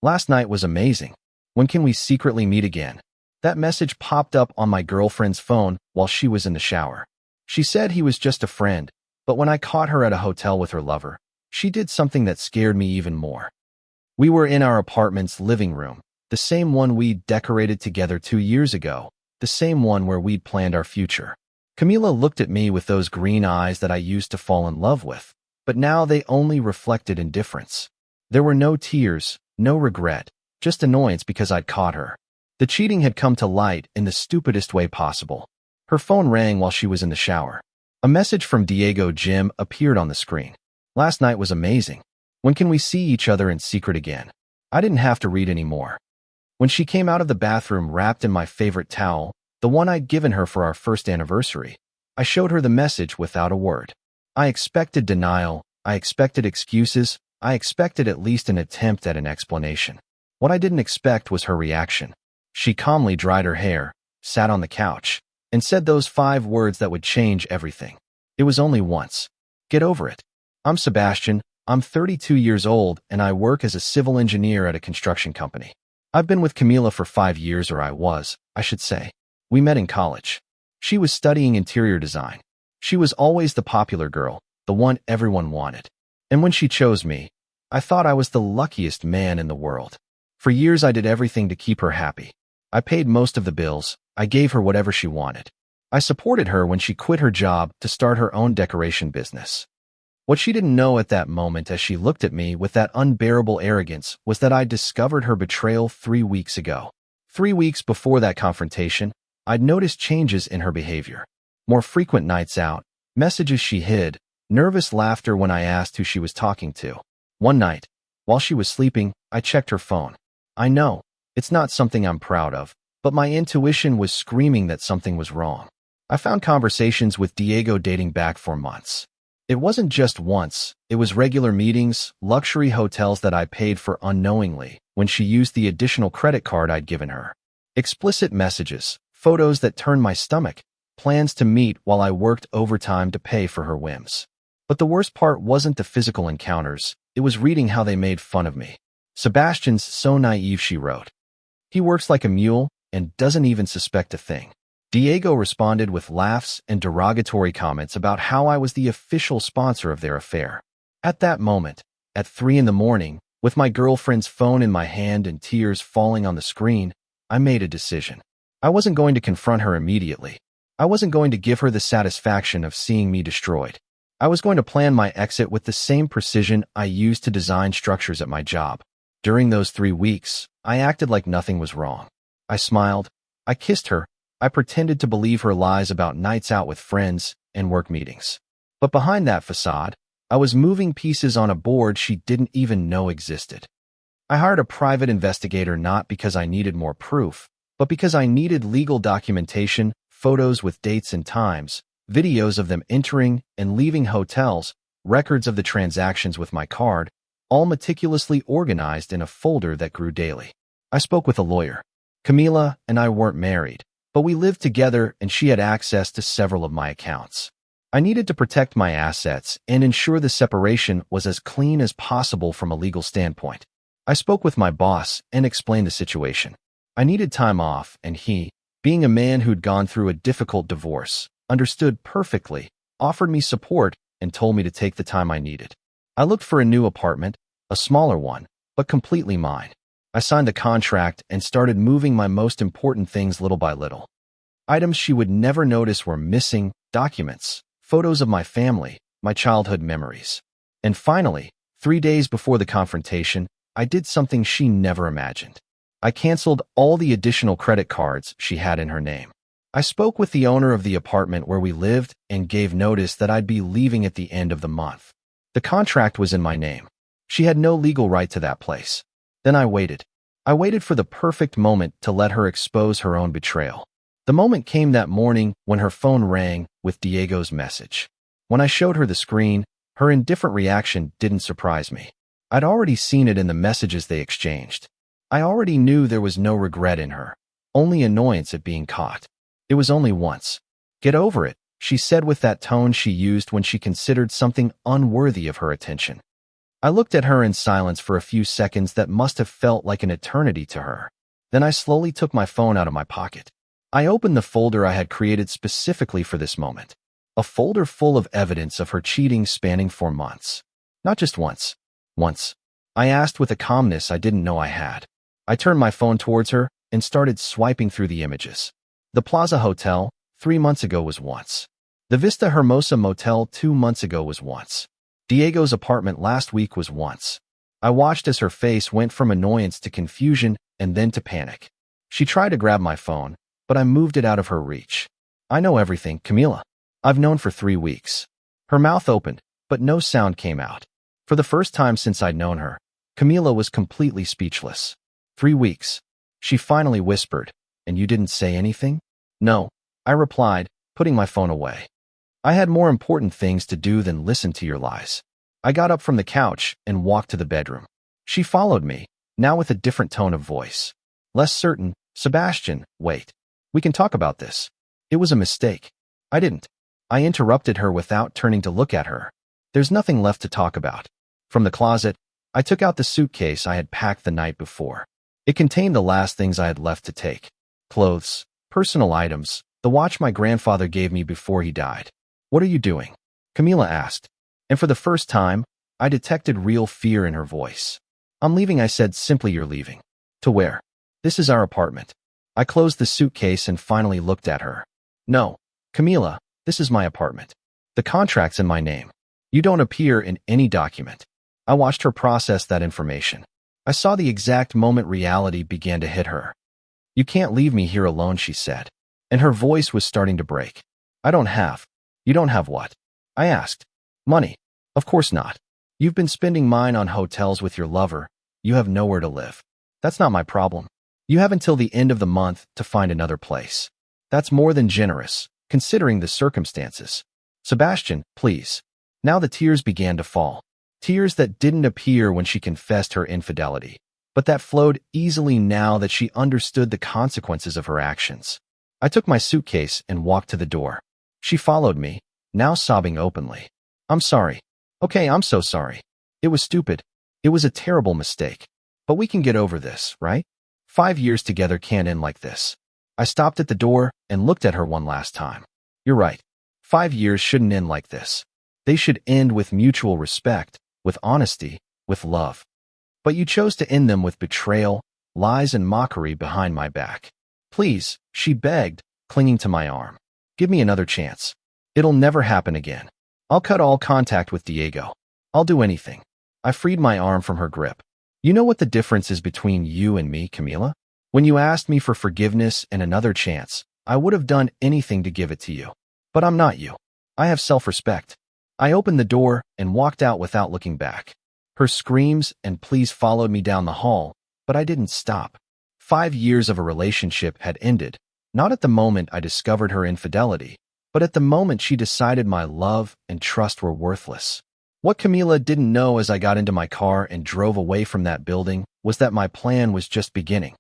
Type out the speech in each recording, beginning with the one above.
Last night was amazing. When can we secretly meet again? That message popped up on my girlfriend's phone while she was in the shower. She said he was just a friend, but when I caught her at a hotel with her lover, she did something that scared me even more. We were in our apartment's living room, the same one we'd decorated together 2 years ago, the same one where we'd planned our future. Camila looked at me with those green eyes that I used to fall in love with, but now they only reflected indifference. There were no tears, no regret, just annoyance because I'd caught her. The cheating had come to light in the stupidest way possible. Her phone rang while she was in the shower. A message from Diego Jim appeared on the screen. Last night was amazing. When can we see each other in secret again? I didn't have to read anymore. When she came out of the bathroom wrapped in my favorite towel, the one I'd given her for our first anniversary, I showed her the message without a word. I expected denial, I expected excuses, I expected at least an attempt at an explanation. What I didn't expect was her reaction. She calmly dried her hair, sat on the couch, and said those 5 words that would change everything. It was only once. Get over it. I'm Sebastian, I'm 32 years old, and I work as a civil engineer at a construction company. I've been with Camila for 5 years, or I should say. We met in college. She was studying interior design. She was always the popular girl, the one everyone wanted. And when she chose me, I thought I was the luckiest man in the world. For years I did everything to keep her happy. I paid most of the bills, I gave her whatever she wanted. I supported her when she quit her job to start her own decoration business. What she didn't know at that moment as she looked at me with that unbearable arrogance was that I'd discovered her betrayal 3 weeks ago. 3 weeks before that confrontation, I'd noticed changes in her behavior. More frequent nights out, messages she hid, nervous laughter when I asked who she was talking to. One night, while she was sleeping, I checked her phone. I know, it's not something I'm proud of, but my intuition was screaming that something was wrong. I found conversations with Diego dating back for months. It wasn't just once, it was regular meetings, luxury hotels that I paid for unknowingly when she used the additional credit card I'd given her. Explicit messages, photos that turned my stomach, plans to meet while I worked overtime to pay for her whims. But the worst part wasn't the physical encounters, it was reading how they made fun of me. Sebastian's so naive, she wrote. He works like a mule and doesn't even suspect a thing. Diego responded with laughs and derogatory comments about how I was the official sponsor of their affair. At that moment, at 3 in the morning, with my girlfriend's phone in my hand and tears falling on the screen, I made a decision. I wasn't going to confront her immediately. I wasn't going to give her the satisfaction of seeing me destroyed. I was going to plan my exit with the same precision I used to design structures at my job. During those 3 weeks, I acted like nothing was wrong. I smiled, I kissed her, I pretended to believe her lies about nights out with friends and work meetings. But behind that facade, I was moving pieces on a board she didn't even know existed. I hired a private investigator not because I needed more proof, but because I needed legal documentation, photos with dates and times, videos of them entering and leaving hotels, records of the transactions with my card, all meticulously organized in a folder that grew daily. I spoke with a lawyer. Camila and I weren't married, but we lived together and she had access to several of my accounts. I needed to protect my assets and ensure the separation was as clean as possible from a legal standpoint. I spoke with my boss and explained the situation. I needed time off, and he, being a man who'd gone through a difficult divorce, understood perfectly, offered me support, and told me to take the time I needed. I looked for a new apartment, a smaller one, but completely mine. I signed the contract and started moving my most important things little by little. Items she would never notice were missing, documents, photos of my family, my childhood memories. And finally, 3 days before the confrontation, I did something she never imagined. I canceled all the additional credit cards she had in her name. I spoke with the owner of the apartment where we lived and gave notice that I'd be leaving at the end of the month. The contract was in my name. She had no legal right to that place. Then I waited. I waited for the perfect moment to let her expose her own betrayal. The moment came that morning when her phone rang with Diego's message. When I showed her the screen, her indifferent reaction didn't surprise me. I'd already seen it in the messages they exchanged. I already knew there was no regret in her, only annoyance at being caught. It was only once. Get over it, she said with that tone she used when she considered something unworthy of her attention. I looked at her in silence for a few seconds that must have felt like an eternity to her. Then I slowly took my phone out of my pocket. I opened the folder I had created specifically for this moment. A folder full of evidence of her cheating spanning 4 months. Not just once. Once. I asked with a calmness I didn't know I had. I turned my phone towards her and started swiping through the images. The Plaza Hotel, 3 months ago, was once. The Vista Hermosa Motel 2 months ago was once. Diego's apartment last week was once. I watched as her face went from annoyance to confusion and then to panic. She tried to grab my phone, but I moved it out of her reach. I know everything, Camila. I've known for 3 weeks. Her mouth opened, but no sound came out. For the first time since I'd known her, Camila was completely speechless. 3 weeks. She finally whispered, "And you didn't say anything?" "No," I replied, putting my phone away. I had more important things to do than listen to your lies. I got up from the couch and walked to the bedroom. She followed me, now with a different tone of voice. Less certain. "Sebastian, wait. We can talk about this. It was a mistake." I didn't. I interrupted her without turning to look at her. "There's nothing left to talk about." From the closet, I took out the suitcase I had packed the night before. It contained the last things I had left to take. Clothes, personal items, the watch my grandfather gave me before he died. "What are you doing?" Camila asked. And for the first time, I detected real fear in her voice. "I'm leaving," I said simply. "You're leaving. To where?" "This is our apartment." I closed the suitcase and finally looked at her. "No, Camila, this is my apartment. The contract's in my name. You don't appear in any document." I watched her process that information. I saw the exact moment reality began to hit her. "You can't leave me here alone," she said. And her voice was starting to break. "I don't have." "You don't have what?" I asked. "Money." "Of course not. You've been spending mine on hotels with your lover. You have nowhere to live." "That's not my problem. You have until the end of the month to find another place." "That's more than generous, considering the circumstances." "Sebastian, please." Now the tears began to fall. Tears that didn't appear when she confessed her infidelity, but that flowed easily now that she understood the consequences of her actions. I took my suitcase and walked to the door. She followed me, now sobbing openly. "I'm sorry." "Okay, I'm so sorry. It was stupid. It was a terrible mistake. But we can get over this, right? 5 years together can't end like this." I stopped at the door and looked at her one last time. "You're right. 5 years shouldn't end like this. They should end with mutual respect, with honesty, with love. But you chose to end them with betrayal, lies, and mockery behind my back." "Please," she begged, clinging to my arm. "Give me another chance. It'll never happen again. I'll cut all contact with Diego. I'll do anything." I freed my arm from her grip. "You know what the difference is between you and me, Camila? When you asked me for forgiveness and another chance, I would have done anything to give it to you. But I'm not you. I have self-respect." I opened the door and walked out without looking back. Her screams and pleas followed me down the hall, but I didn't stop. 5 years of a relationship had ended, not at the moment I discovered her infidelity, but at the moment she decided my love and trust were worthless. What Camila didn't know as I got into my car and drove away from that building was that my plan was just beginning.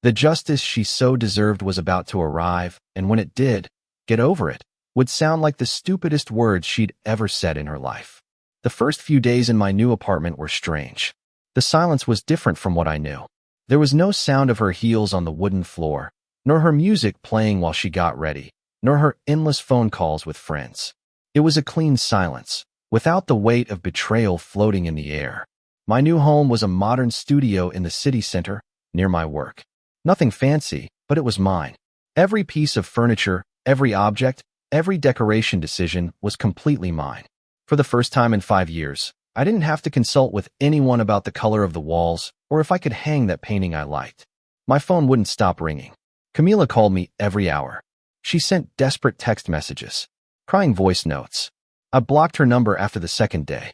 The justice she so deserved was about to arrive, and when it did, "Get over it," would sound like the stupidest words she'd ever said in her life. The first few days in my new apartment were strange. The silence was different from what I knew. There was no sound of her heels on the wooden floor, nor her music playing while she got ready, nor her endless phone calls with friends. It was a clean silence, without the weight of betrayal floating in the air. My new home was a modern studio in the city center, near my work. Nothing fancy, but it was mine. Every piece of furniture, every object, every decoration decision was completely mine. For the first time in 5 years, I didn't have to consult with anyone about the color of the walls or if I could hang that painting I liked. My phone wouldn't stop ringing. Camila called me every hour. She sent desperate text messages, crying voice notes. I blocked her number after the second day.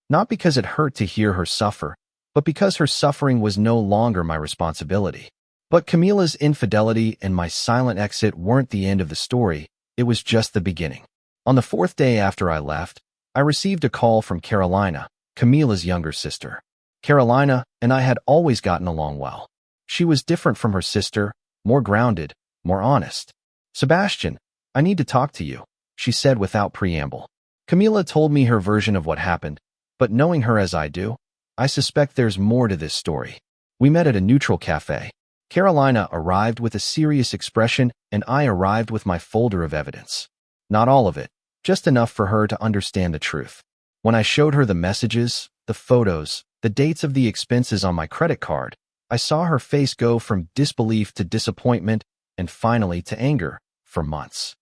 Not because it hurt to hear her suffer, but because her suffering was no longer my responsibility. But Camila's infidelity and my silent exit weren't the end of the story. It was just the beginning. On the 4th day after I left, I received a call from Carolina, Camila's younger sister. Carolina and I had always gotten along well. She was different from her sister, more grounded, more honest. "Sebastian, I need to talk to you," she said without preamble. Camila told me her version of what happened, But knowing her as I do, I suspect there's more to this story. We met at a neutral cafe. Carolina arrived with a serious expression, and I arrived with my folder of evidence. Not all of it, just enough for her to understand the truth. When I showed her the messages, the photos, the dates of the expenses on my credit card, I saw her face go from disbelief to disappointment and finally to anger for months.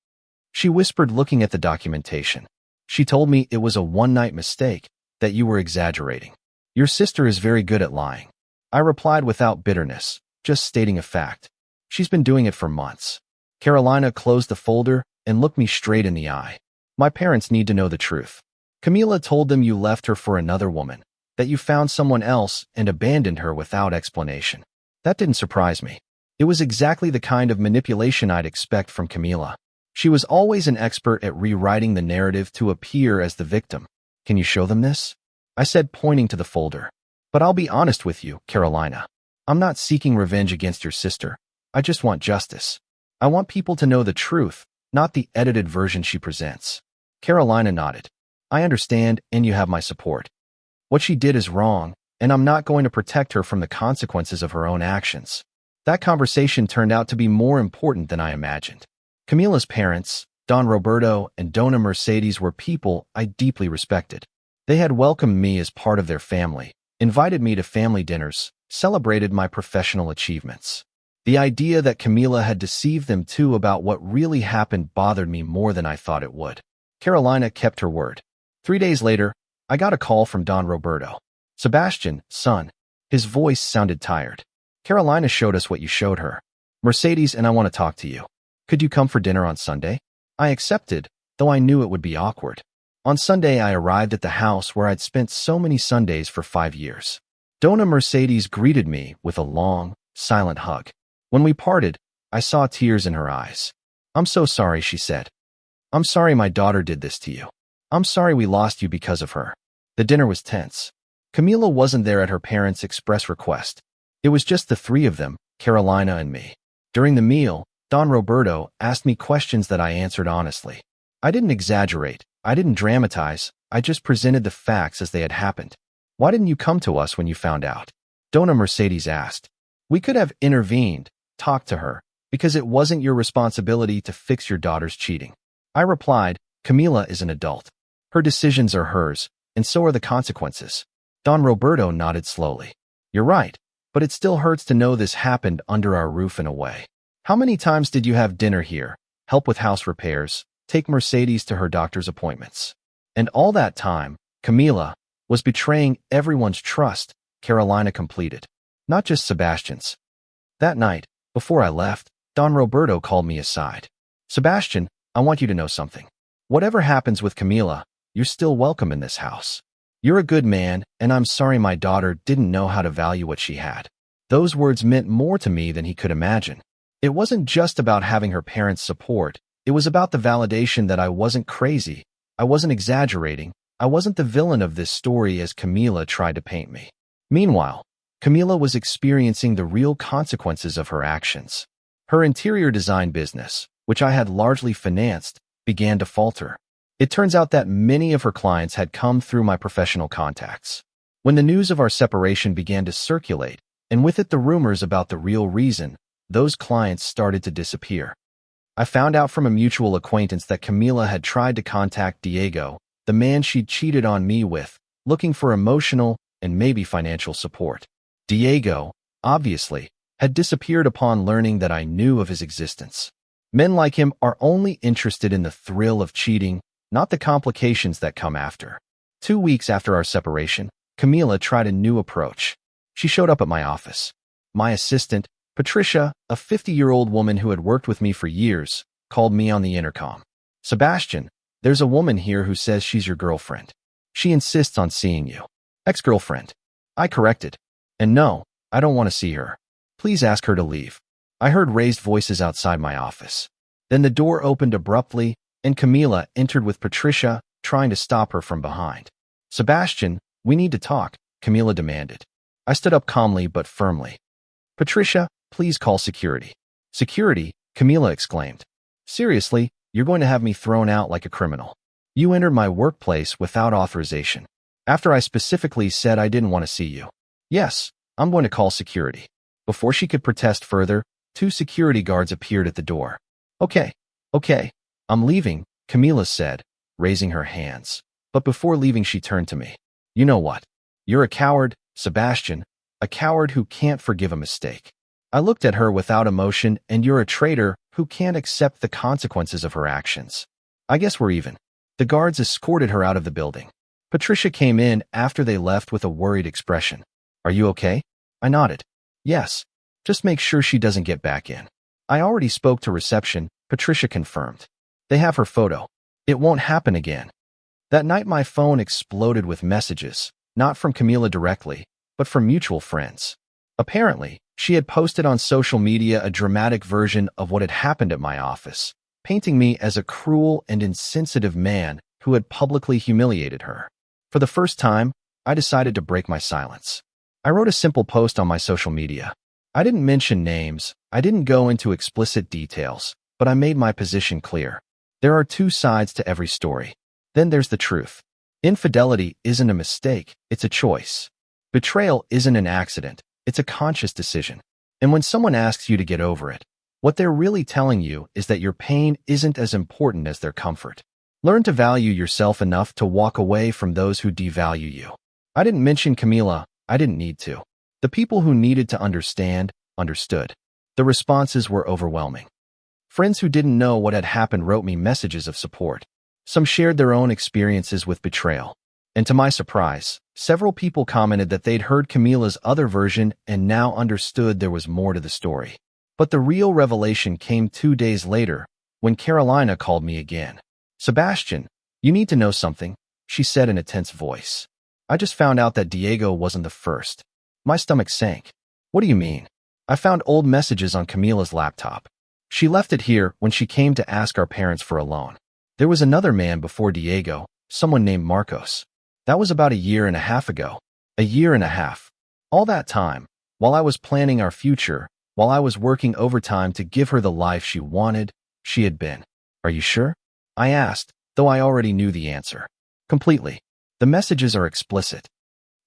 She whispered, looking at the documentation. She told me it was a one-night mistake, that you were exaggerating. Your sister is very good at lying. I replied without bitterness, just stating a fact. She's been doing it for months. Carolina closed the folder and looked me straight in the eye. My parents need to know the truth. Camila told them you left her for another woman, that you found someone else and abandoned her without explanation. That didn't surprise me. It was exactly the kind of manipulation I'd expect from Camila. She was always an expert at rewriting the narrative to appear as the victim. Can you show them this? I said, pointing to the folder. But I'll be honest with you, Carolina. I'm not seeking revenge against your sister. I just want justice. I want people to know the truth, not the edited version she presents. Carolina nodded. I understand, and you have my support. What she did is wrong, and I'm not going to protect her from the consequences of her own actions. That conversation turned out to be more important than I imagined. Camila's parents, Don Roberto and Dona Mercedes, were people I deeply respected. They had welcomed me as part of their family, invited me to family dinners, celebrated my professional achievements. The idea that Camila had deceived them too about what really happened bothered me more than I thought it would. Carolina kept her word. 3 days later, I got a call from Don Roberto. Sebastian, son. His voice sounded tired. Carolina showed us what you showed her. Mercedes and I want to talk to you. Could you come for dinner on Sunday? I accepted, though I knew it would be awkward. On Sunday, I arrived at the house where I'd spent so many Sundays for 5 years. Dona Mercedes greeted me with a long, silent hug. When we parted, I saw tears in her eyes. I'm so sorry, she said. I'm sorry my daughter did this to you. I'm sorry we lost you because of her. The dinner was tense. Camila wasn't there at her parents' express request. It was just the three of them, Carolina and me. During the meal, Don Roberto asked me questions that I answered honestly. I didn't exaggerate. I didn't dramatize. I just presented the facts as they had happened. Why didn't you come to us when you found out? Dona Mercedes asked. We could have intervened, talked to her, because it wasn't your responsibility to fix your daughter's cheating. I replied, Camila is an adult. Her decisions are hers, and so are the consequences. Don Roberto nodded slowly. You're right, but it still hurts to know this happened under our roof in a way. How many times did you have dinner here, help with house repairs, take Mercedes to her doctor's appointments? And all that time, Camila was betraying everyone's trust, Carolina completed. Not just Sebastian's. That night, before I left, Don Roberto called me aside. Sebastian, I want you to know something. Whatever happens with Camila, you're still welcome in this house. You're a good man, and I'm sorry my daughter didn't know how to value what she had. Those words meant more to me than he could imagine. It wasn't just about having her parents' support. It was about the validation that I wasn't crazy. I wasn't exaggerating. I wasn't the villain of this story as Camila tried to paint me. Meanwhile, Camila was experiencing the real consequences of her actions. Her interior design business, which I had largely financed, began to falter. It turns out that many of her clients had come through my professional contacts. When the news of our separation began to circulate, and with it the rumors about the real reason, those clients started to disappear. I found out from a mutual acquaintance that Camila had tried to contact Diego, the man she'd cheated on me with, looking for emotional and maybe financial support. Diego, obviously, had disappeared upon learning that I knew of his existence. Men like him are only interested in the thrill of cheating, not the complications that come after. 2 weeks after our separation, Camila tried a new approach. She showed up at my office. My assistant, Patricia, a 50-year-old woman who had worked with me for years, called me on the intercom. Sebastian, there's a woman here who says she's your girlfriend. She insists on seeing you. Ex-girlfriend. I corrected. And no, I don't want to see her. Please ask her to leave. I heard raised voices outside my office. Then the door opened abruptly, and Camila entered with Patricia, trying to stop her from behind. Sebastian, we need to talk, Camila demanded. I stood up calmly but firmly. Patricia, please call security. Security? Camila exclaimed. Seriously, you're going to have me thrown out like a criminal. You entered my workplace without authorization. After I specifically said I didn't want to see you. Yes, I'm going to call security. Before she could protest further, 2 security guards appeared at the door. Okay, I'm leaving, Camila said, raising her hands. But before leaving she turned to me. You know what? You're a coward, Sebastian, a coward who can't forgive a mistake. I looked at her without emotion, and you're a traitor who can't accept the consequences of her actions. I guess we're even. The guards escorted her out of the building. Patricia came in after they left with a worried expression. Are you okay? I nodded. Yes. Just make sure she doesn't get back in. I already spoke to reception, Patricia confirmed. They have her photo. It won't happen again. That night my phone exploded with messages, not from Camila directly, but from mutual friends. Apparently, she had posted on social media a dramatic version of what had happened at my office, painting me as a cruel and insensitive man who had publicly humiliated her. For the first time, I decided to break my silence. I wrote a simple post on my social media. I didn't mention names, I didn't go into explicit details, but I made my position clear. There are 2 sides to every story. Then there's the truth. Infidelity isn't a mistake, it's a choice. Betrayal isn't an accident, it's a conscious decision. And when someone asks you to get over it, what they're really telling you is that your pain isn't as important as their comfort. Learn to value yourself enough to walk away from those who devalue you. I didn't mention Camila, I didn't need to. The people who needed to understand, understood. The responses were overwhelming. Friends who didn't know what had happened wrote me messages of support. Some shared their own experiences with betrayal. And to my surprise, several people commented that they'd heard Camila's other version and now understood there was more to the story. But the real revelation came 2 days later, when Carolina called me again. Sebastian, you need to know something, she said in a tense voice. I just found out that Diego wasn't the first. My stomach sank. What do you mean? I found old messages on Camila's laptop. She left it here when she came to ask our parents for a loan. There was another man before Diego, someone named Marcos. That was about 1.5 years ago. 1.5 years. All that time, while I was planning our future, while I was working overtime to give her the life she wanted, she had been. Are you sure? I asked, though I already knew the answer. Completely. The messages are explicit.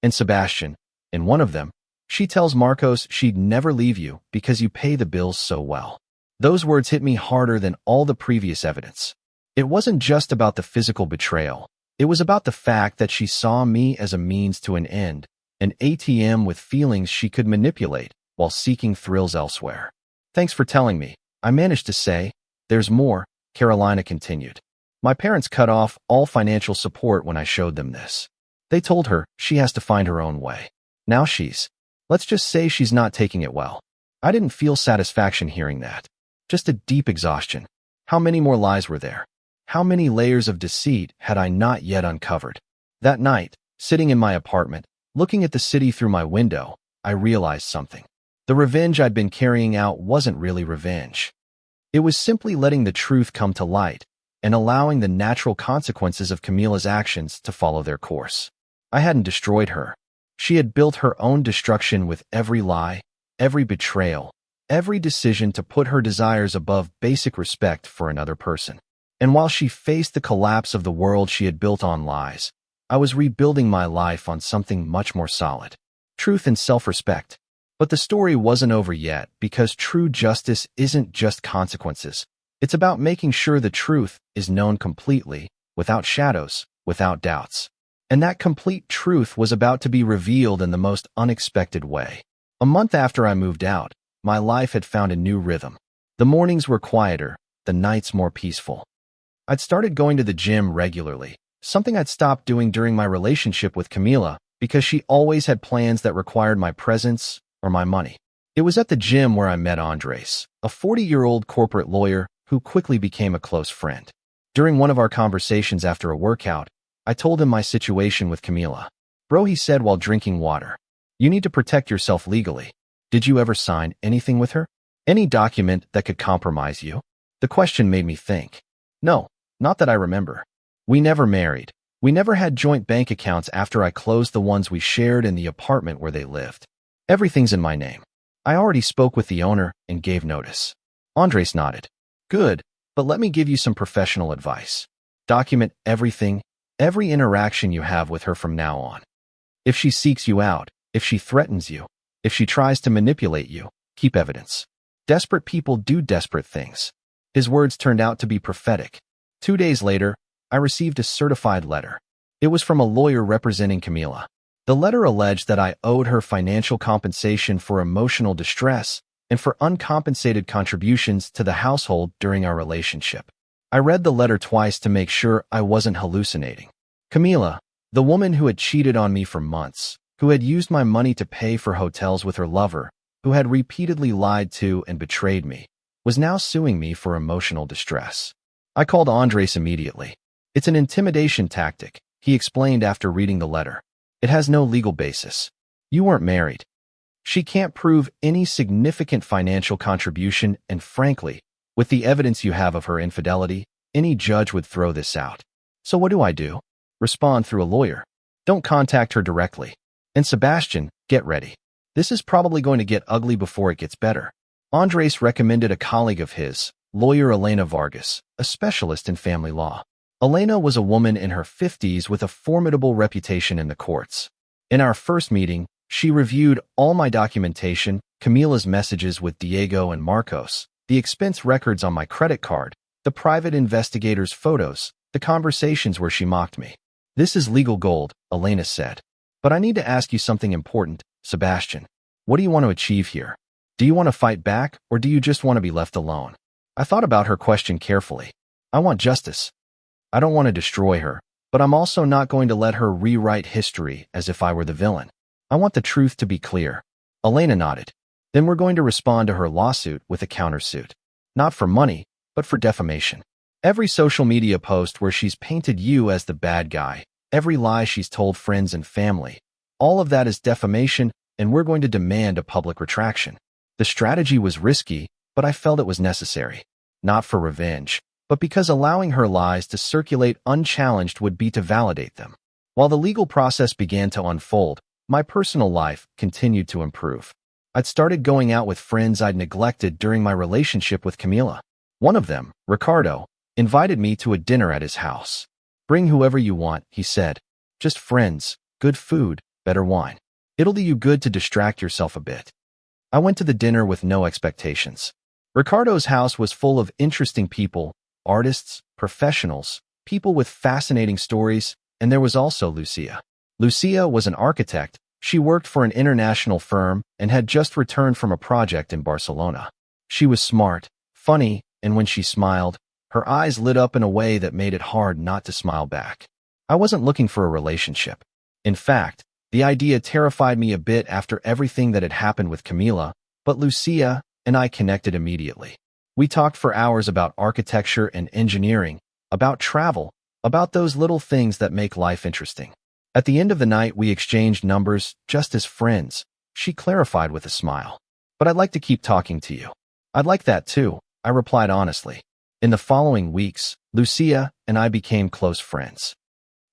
And Sebastian, in one of them, she tells Marcos she'd never leave you because you pay the bills so well. Those words hit me harder than all the previous evidence. It wasn't just about the physical betrayal. It was about the fact that she saw me as a means to an end, an ATM with feelings she could manipulate while seeking thrills elsewhere. Thanks for telling me, I managed to say. There's more, Carolina continued. My parents cut off all financial support when I showed them this. They told her she has to find her own way. Now let's just say she's not taking it well. I didn't feel satisfaction hearing that. Just a deep exhaustion. How many more lies were there? How many layers of deceit had I not yet uncovered? That night, sitting in my apartment, looking at the city through my window, I realized something. The revenge I'd been carrying out wasn't really revenge. It was simply letting the truth come to light and allowing the natural consequences of Camila's actions to follow their course. I hadn't destroyed her. She had built her own destruction with every lie, every betrayal, every decision to put her desires above basic respect for another person. And while she faced the collapse of the world she had built on lies, I was rebuilding my life on something much more solid. Truth and self-respect. But the story wasn't over yet, because true justice isn't just consequences. It's about making sure the truth is known completely, without shadows, without doubts. And that complete truth was about to be revealed in the most unexpected way. A month after I moved out, my life had found a new rhythm. The mornings were quieter, the nights more peaceful. I'd started going to the gym regularly, something I'd stopped doing during my relationship with Camila because she always had plans that required my presence or my money. It was at the gym where I met Andres, a 40-year-old corporate lawyer who quickly became a close friend. During one of our conversations after a workout, I told him my situation with Camila. Bro, he said while drinking water, you need to protect yourself legally. Did you ever sign anything with her? Any document that could compromise you? The question made me think. No, not that I remember. We never married. We never had joint bank accounts after I closed the ones we shared in the apartment where they lived. Everything's in my name. I already spoke with the owner and gave notice. Andres nodded. Good, but let me give you some professional advice. Document everything, every interaction you have with her from now on. If she seeks you out, if she threatens you, if she tries to manipulate you, keep evidence. Desperate people do desperate things. His words turned out to be prophetic. 2 days later, I received a certified letter. It was from a lawyer representing Camila. The letter alleged that I owed her financial compensation for emotional distress and for uncompensated contributions to the household during our relationship. I read the letter twice to make sure I wasn't hallucinating. Camila, the woman who had cheated on me for months, who had used my money to pay for hotels with her lover, who had repeatedly lied to and betrayed me, was now suing me for emotional distress. I called Andres immediately. It's an intimidation tactic, he explained after reading the letter. It has no legal basis. You weren't married. She can't prove any significant financial contribution, and frankly, with the evidence you have of her infidelity, any judge would throw this out. So what do? Respond through a lawyer. Don't contact her directly. And Sebastian, get ready. This is probably going to get ugly before it gets better. Andres recommended a colleague of his, lawyer Elena Vargas, a specialist in family law. Elena was a woman in her 50s with a formidable reputation in the courts. In our first meeting, she reviewed all my documentation, Camila's messages with Diego and Marcos, the expense records on my credit card, the private investigator's photos, the conversations where she mocked me. This is legal gold, Elena said. But I need to ask you something important, Sebastian. What do you want to achieve here? Do you want to fight back, or do you just want to be left alone? I thought about her question carefully. I want justice. I don't want to destroy her, but I'm also not going to let her rewrite history as if I were the villain. I want the truth to be clear. Elena nodded. Then we're going to respond to her lawsuit with a countersuit. Not for money, but for defamation. Every social media post where she's painted you as the bad guy, every lie she's told friends and family, all of that is defamation, and we're going to demand a public retraction. The strategy was risky, but I felt it was necessary. Not for revenge, but because allowing her lies to circulate unchallenged would be to validate them. While the legal process began to unfold, my personal life continued to improve. I'd started going out with friends I'd neglected during my relationship with Camila. One of them, Ricardo, invited me to a dinner at his house. Bring whoever you want, he said. Just friends, good food, better wine. It'll do you good to distract yourself a bit. I went to the dinner with no expectations. Ricardo's house was full of interesting people, artists, professionals, people with fascinating stories, and there was also Lucia. Lucia was an architect. She worked for an international firm and had just returned from a project in Barcelona. She was smart, funny, and when she smiled, her eyes lit up in a way that made it hard not to smile back. I wasn't looking for a relationship. In fact, the idea terrified me a bit after everything that had happened with Camila, but Lucia and I connected immediately. We talked for hours about architecture and engineering, about travel, about those little things that make life interesting. At the end of the night, we exchanged numbers, just as friends. She clarified with a smile. But I'd like to keep talking to you. I'd like that too, I replied honestly. In the following weeks, Lucia and I became close friends.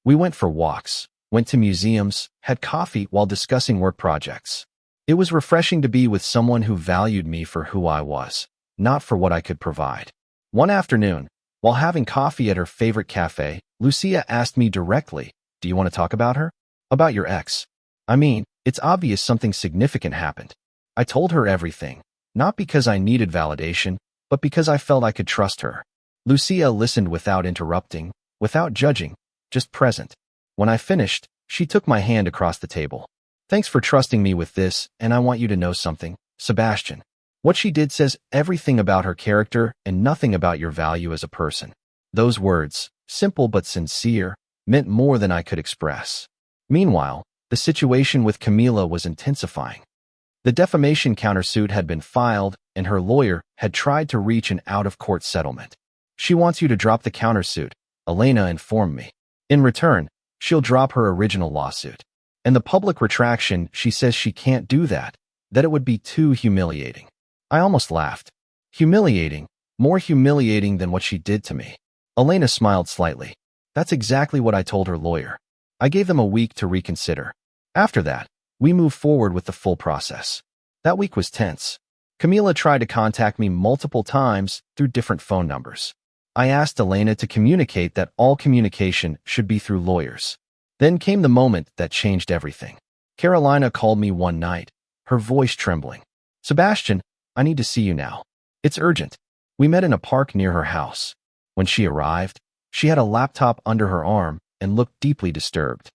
We went for walks, went to museums, had coffee while discussing work projects. It was refreshing to be with someone who valued me for who I was, not for what I could provide. One afternoon, while having coffee at her favorite cafe, Lucia asked me directly, "Do you want to talk about her? About your ex? I mean, it's obvious something significant happened." I told her everything, not because I needed validation, but because I felt I could trust her. Lucia listened without interrupting, without judging, just present. When I finished, she took my hand across the table. "Thanks for trusting me with this, and I want you to know something, Sebastian. What she did says everything about her character and nothing about your value as a person." Those words, simple but sincere, meant more than I could express. Meanwhile, the situation with Camila was intensifying. The defamation countersuit had been filed, and her lawyer had tried to reach an out-of-court settlement. "She wants you to drop the countersuit," Elena informed me. "In return, she'll drop her original lawsuit. And the public retraction, she says she can't do that it would be too humiliating." I almost laughed. Humiliating, more humiliating than what she did to me. Elena smiled slightly. That's exactly what I told her lawyer. I gave them a week to reconsider. After that, we moved forward with the full process. That week was tense. Camila tried to contact me multiple times through different phone numbers. I asked Elena to communicate that all communication should be through lawyers. Then came the moment that changed everything. Carolina called me one night, her voice trembling. "Sebastian, I need to see you now. It's urgent." We met in a park near her house. When she arrived, she had a laptop under her arm and looked deeply disturbed.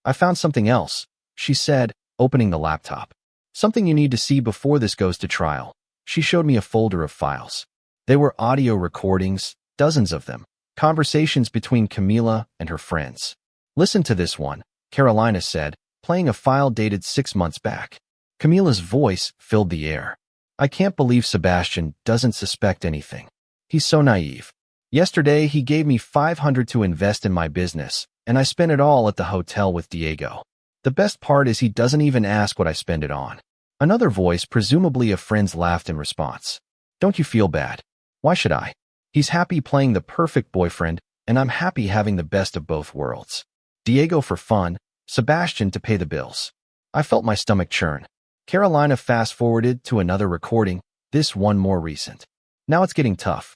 "I found something else," she said, opening the laptop. "Something you need to see before this goes to trial." She showed me a folder of files. They were audio recordings, dozens of them, conversations between Camila and her friends. "Listen to this one," Carolina said, playing a file dated 6 months back. Camila's voice filled the air. "I can't believe Sebastian doesn't suspect anything. He's so naive. Yesterday, he gave me $500 to invest in my business, and I spent it all at the hotel with Diego. The best part is he doesn't even ask what I spend it on." Another voice, presumably a friend's, laughed in response. "Don't you feel bad? Why should I? He's happy playing the perfect boyfriend, and I'm happy having the best of both worlds. Diego for fun, Sebastian to pay the bills." I felt my stomach churn. Carolina fast-forwarded to another recording, this one more recent. "Now it's getting tough.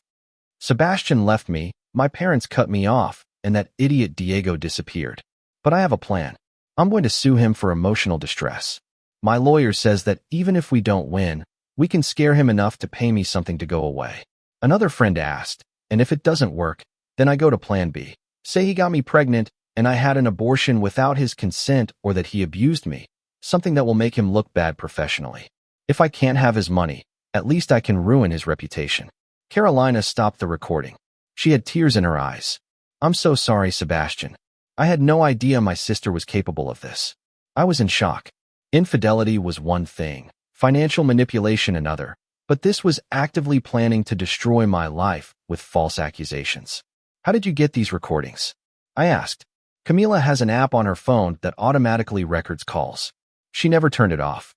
Sebastian left me, my parents cut me off, and that idiot Diego disappeared. But I have a plan. I'm going to sue him for emotional distress. My lawyer says that even if we don't win, we can scare him enough to pay me something to go away." Another friend asked, "And if it doesn't work, then I go to plan B. Say he got me pregnant and I had an abortion without his consent, or that he abused me, something that will make him look bad professionally. If I can't have his money, at least I can ruin his reputation." Carolina stopped the recording. She had tears in her eyes. "I'm so sorry, Sebastian. I had no idea my sister was capable of this. I was in shock. Infidelity was one thing, financial manipulation another, but this was actively planning to destroy my life with false accusations." "How did you get these recordings?" I asked. "Camila has an app on her phone that automatically records calls. She never turned it off.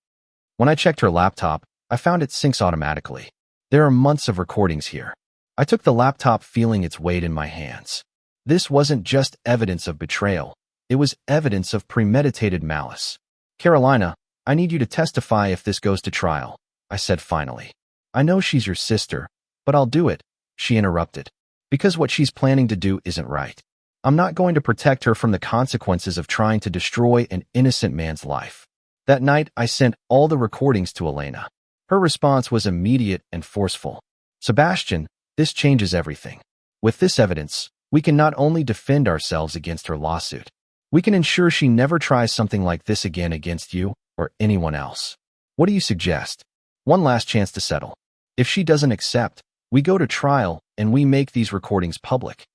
When I checked her laptop, I found it syncs automatically. There are months of recordings here." I took the laptop, feeling its weight in my hands. This wasn't just evidence of betrayal. It was evidence of premeditated malice. "Carolina, I need you to testify if this goes to trial," I said finally. "I know she's your sister, but I'll do it," she interrupted, "because what she's planning to do isn't right. I'm not going to protect her from the consequences of trying to destroy an innocent man's life." That night, I sent all the recordings to Elena. Her response was immediate and forceful. "Sebastian, this changes everything. With this evidence, we can not only defend ourselves against her lawsuit, we can ensure she never tries something like this again against you or anyone else. What do you suggest? One last chance to settle. If she doesn't accept, we go to trial and we make these recordings public.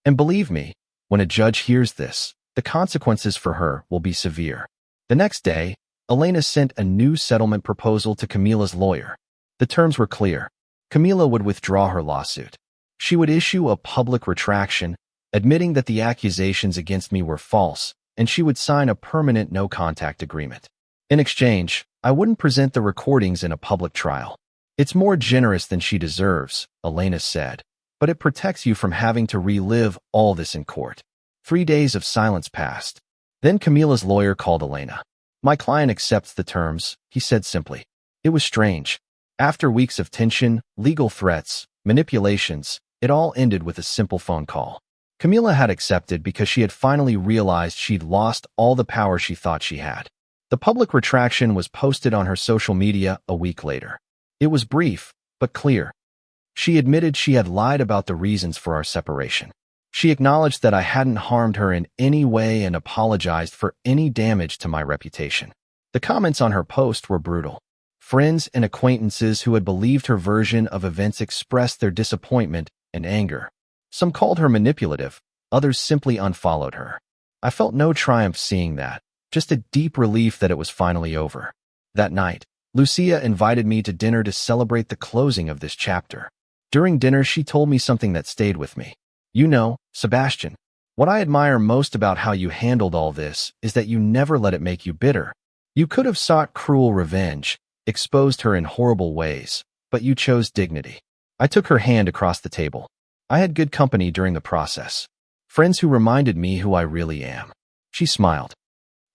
And believe me, when a judge hears this, the consequences for her will be severe." The next day, Elena sent a new settlement proposal to Camila's lawyer. The terms were clear. Camila would withdraw her lawsuit. She would issue a public retraction, admitting that the accusations against me were false, and she would sign a permanent no-contact agreement. In exchange, I wouldn't present the recordings in a public trial. "It's more generous than she deserves," Elena said, "but it protects you from having to relive all this in court." 3 days of silence passed. Then Camila's lawyer called Elena. "My client accepts the terms," he said simply. It was strange. After weeks of tension, legal threats, manipulations, it all ended with a simple phone call. Camila had accepted because she had finally realized she'd lost all the power she thought she had. The public retraction was posted on her social media a week later. It was brief, but clear. She admitted she had lied about the reasons for our separation. She acknowledged that I hadn't harmed her in any way and apologized for any damage to my reputation. The comments on her post were brutal. Friends and acquaintances who had believed her version of events expressed their disappointment and anger. Some called her manipulative, others simply unfollowed her. I felt no triumph seeing that, just a deep relief that it was finally over. That night, Lucia invited me to dinner to celebrate the closing of this chapter. During dinner, she told me something that stayed with me. "You know, Sebastian, what I admire most about how you handled all this is that you never let it make you bitter. You could have sought cruel revenge, exposed her in horrible ways, but you chose dignity." I took her hand across the table. I had good company during the process. Friends who reminded me who I really am. She smiled.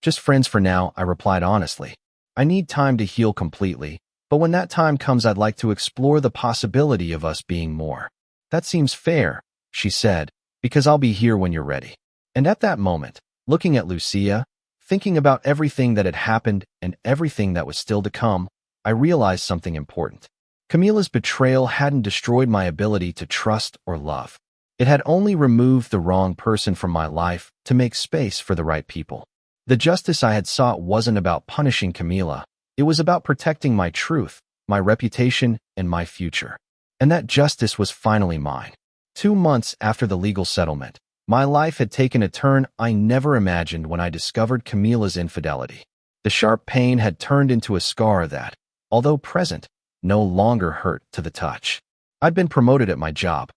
"Just friends for now," I replied honestly. "I need time to heal completely, but when that time comes, I'd like to explore the possibility of us being more." That seems fair, she said, because I'll be here when you're ready. And at that moment, looking at Lucia, thinking about everything that had happened and everything that was still to come, I realized something important. Camila's betrayal hadn't destroyed my ability to trust or love. It had only removed the wrong person from my life to make space for the right people. The justice I had sought wasn't about punishing Camila. It was about protecting my truth, my reputation, and my future. And that justice was finally mine. 2 months after the legal settlement, my life had taken a turn I never imagined when I discovered Camila's infidelity. The sharp pain had turned into a scar that, although present, no longer hurt to the touch. I'd been promoted at my job.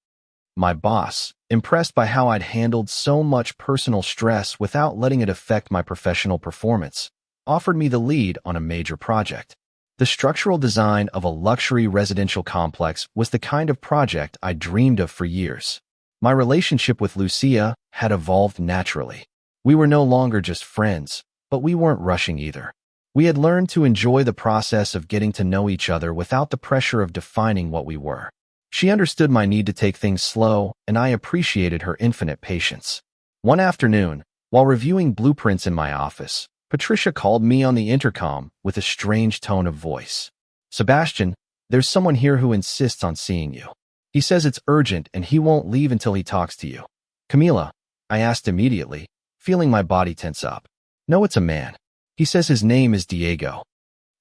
My boss, impressed by how I'd handled so much personal stress without letting it affect my professional performance, offered me the lead on a major project. The structural design of a luxury residential complex was the kind of project I dreamed of for years. My relationship with Lucia had evolved naturally. We were no longer just friends, but we weren't rushing either. We had learned to enjoy the process of getting to know each other without the pressure of defining what we were. She understood my need to take things slow, and I appreciated her infinite patience. One afternoon, while reviewing blueprints in my office, Patricia called me on the intercom with a strange tone of voice. "Sebastian, there's someone here who insists on seeing you. He says it's urgent and he won't leave until he talks to you." "Camila?" I asked immediately, feeling my body tense up. "No, it's a man. He says his name is Diego."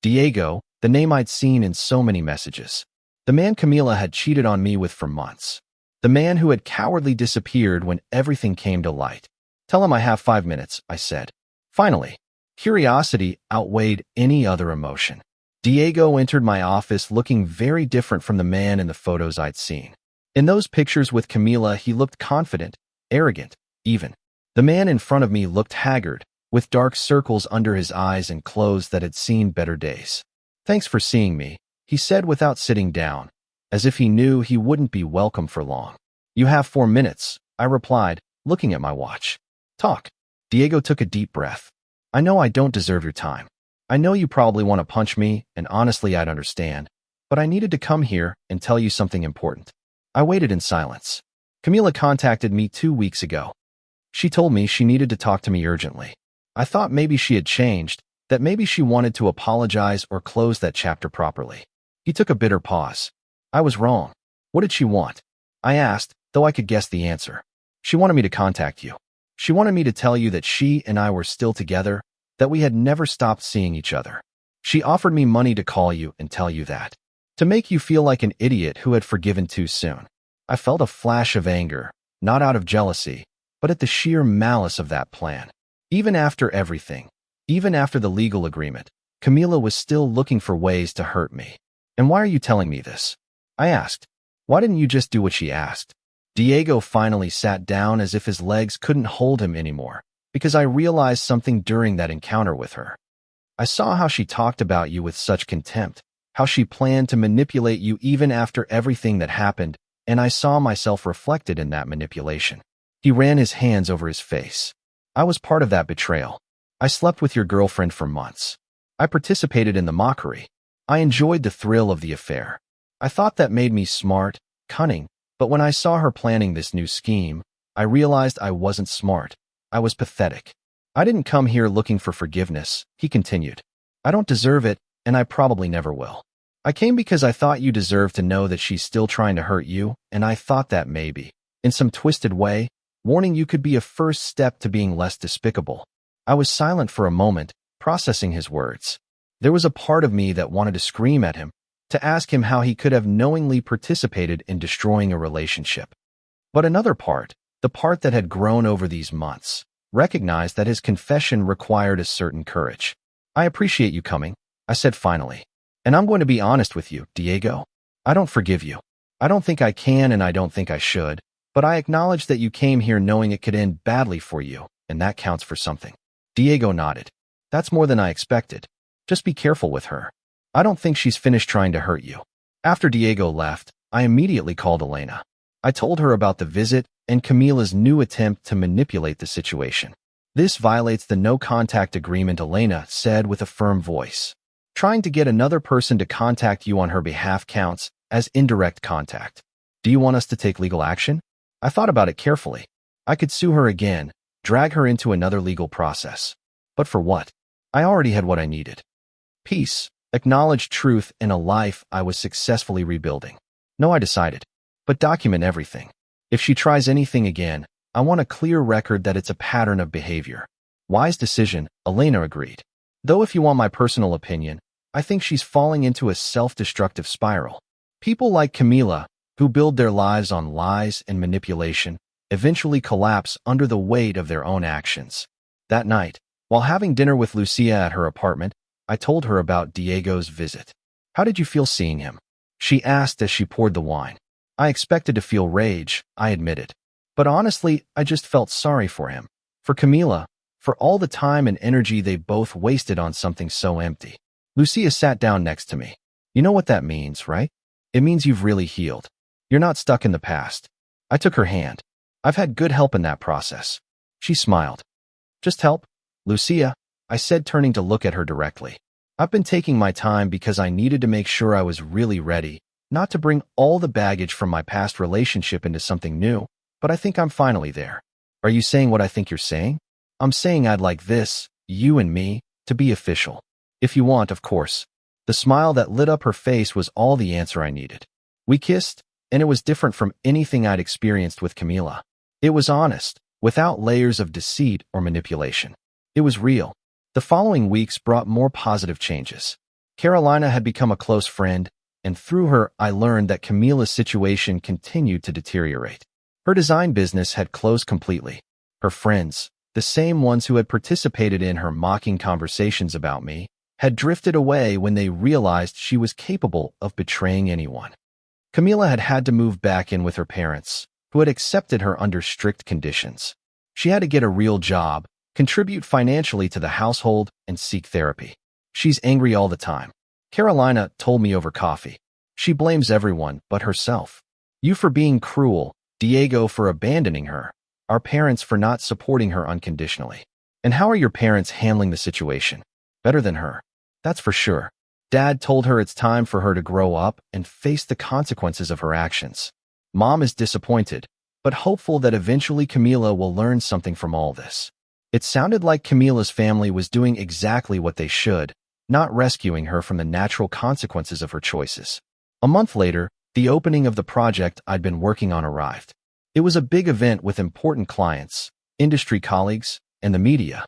Diego, the name I'd seen in so many messages. The man Camila had cheated on me with for months. The man who had cowardly disappeared when everything came to light. "Tell him I have 5 minutes," I said. Finally, curiosity outweighed any other emotion. Diego entered my office looking very different from the man in the photos I'd seen. In those pictures with Camila, he looked confident, arrogant, even. The man in front of me looked haggard, with dark circles under his eyes and clothes that had seen better days. "Thanks for seeing me," he said without sitting down, as if he knew he wouldn't be welcome for long. "You have 4 minutes," I replied, looking at my watch. "Talk." Diego took a deep breath. "I know I don't deserve your time. I know you probably want to punch me, and honestly I'd understand, but I needed to come here and tell you something important." I waited in silence. "Camila contacted me 2 weeks ago. She told me she needed to talk to me urgently. I thought maybe she had changed, that maybe she wanted to apologize or close that chapter properly." He took a bitter pause. "I was wrong. What did she want?" I asked, though I could guess the answer. "She wanted me to contact you. She wanted me to tell you that she and I were still together, that we had never stopped seeing each other. She offered me money to call you and tell you that, to make you feel like an idiot who had forgiven too soon." I felt a flash of anger, not out of jealousy, but at the sheer malice of that plan. Even after everything, even after the legal agreement, Camila was still looking for ways to hurt me. "And why are you telling me this?" I asked. "Why didn't you just do what she asked?" Diego finally sat down as if his legs couldn't hold him anymore, because I realized something during that encounter with her. I saw how she talked about you with such contempt, how she planned to manipulate you even after everything that happened, and I saw myself reflected in that manipulation. He ran his hands over his face. "I was part of that betrayal. I slept with your girlfriend for months. I participated in the mockery. I enjoyed the thrill of the affair. I thought that made me smart, cunning, but when I saw her planning this new scheme, I realized I wasn't smart. I was pathetic. I didn't come here looking for forgiveness," he continued. "I don't deserve it, and I probably never will. I came because I thought you deserved to know that she's still trying to hurt you, and I thought that maybe, in some twisted way, warning you could be a first step to being less despicable." I was silent for a moment, processing his words. There was a part of me that wanted to scream at him, to ask him how he could have knowingly participated in destroying a relationship. But another part, the part that had grown over these months, recognized that his confession required a certain courage. "I appreciate you coming," I said finally. "And I'm going to be honest with you, Diego. I don't forgive you. I don't think I can and I don't think I should, but I acknowledge that you came here knowing it could end badly for you, and that counts for something." Diego nodded. "That's more than I expected. Just be careful with her. I don't think she's finished trying to hurt you." After Diego left, I immediately called Elena. I told her about the visit and Camila's new attempt to manipulate the situation. "This violates the no-contact agreement," Elena said with a firm voice. "Trying to get another person to contact you on her behalf counts as indirect contact." Do you want us to take legal action? I thought about it carefully. I could sue her again, drag her into another legal process. But for what? I already had what I needed. Peace, acknowledged truth, and a life I was successfully rebuilding. No, I decided. But document everything. If she tries anything again, I want a clear record that it's a pattern of behavior. Wise decision, Elena agreed. Though if you want my personal opinion, I think she's falling into a self-destructive spiral. People like Camila, who build their lives on lies and manipulation, eventually collapse under the weight of their own actions. That night, while having dinner with Lucia at her apartment, I told her about Diego's visit. How did you feel seeing him? She asked as she poured the wine. I expected to feel rage, I admitted. But honestly, I just felt sorry for him. For Camila, for all the time and energy they both wasted on something so empty. Lucia sat down next to me. You know what that means, right? It means you've really healed. You're not stuck in the past. I took her hand. I've had good help in that process. She smiled. Just help? Lucia, I said, turning to look at her directly. I've been taking my time because I needed to make sure I was really ready, not to bring all the baggage from my past relationship into something new, but I think I'm finally there. Are you saying what I think you're saying? I'm saying I'd like this, you and me, to be official. If you want, of course. The smile that lit up her face was all the answer I needed. We kissed, and it was different from anything I'd experienced with Camila. It was honest, without layers of deceit or manipulation. It was real. The following weeks brought more positive changes. Carolina had become a close friend, and through her I learned that Camila's situation continued to deteriorate. Her design business had closed completely. Her friends, the same ones who had participated in her mocking conversations about me, had drifted away when they realized she was capable of betraying anyone. Camila had had to move back in with her parents, who had accepted her under strict conditions. She had to get a real job, contribute financially to the household, and seek therapy. She's angry all the time. Carolina told me over coffee. She blames everyone but herself. You for being cruel, Diego for abandoning her, our parents for not supporting her unconditionally. And how are your parents handling the situation? Better than her. That's for sure. Dad told her it's time for her to grow up and face the consequences of her actions. Mom is disappointed, but hopeful that eventually Camila will learn something from all this. It sounded like Camila's family was doing exactly what they should, not rescuing her from the natural consequences of her choices. A month later, the opening of the project I'd been working on arrived. It was a big event with important clients, industry colleagues, and the media.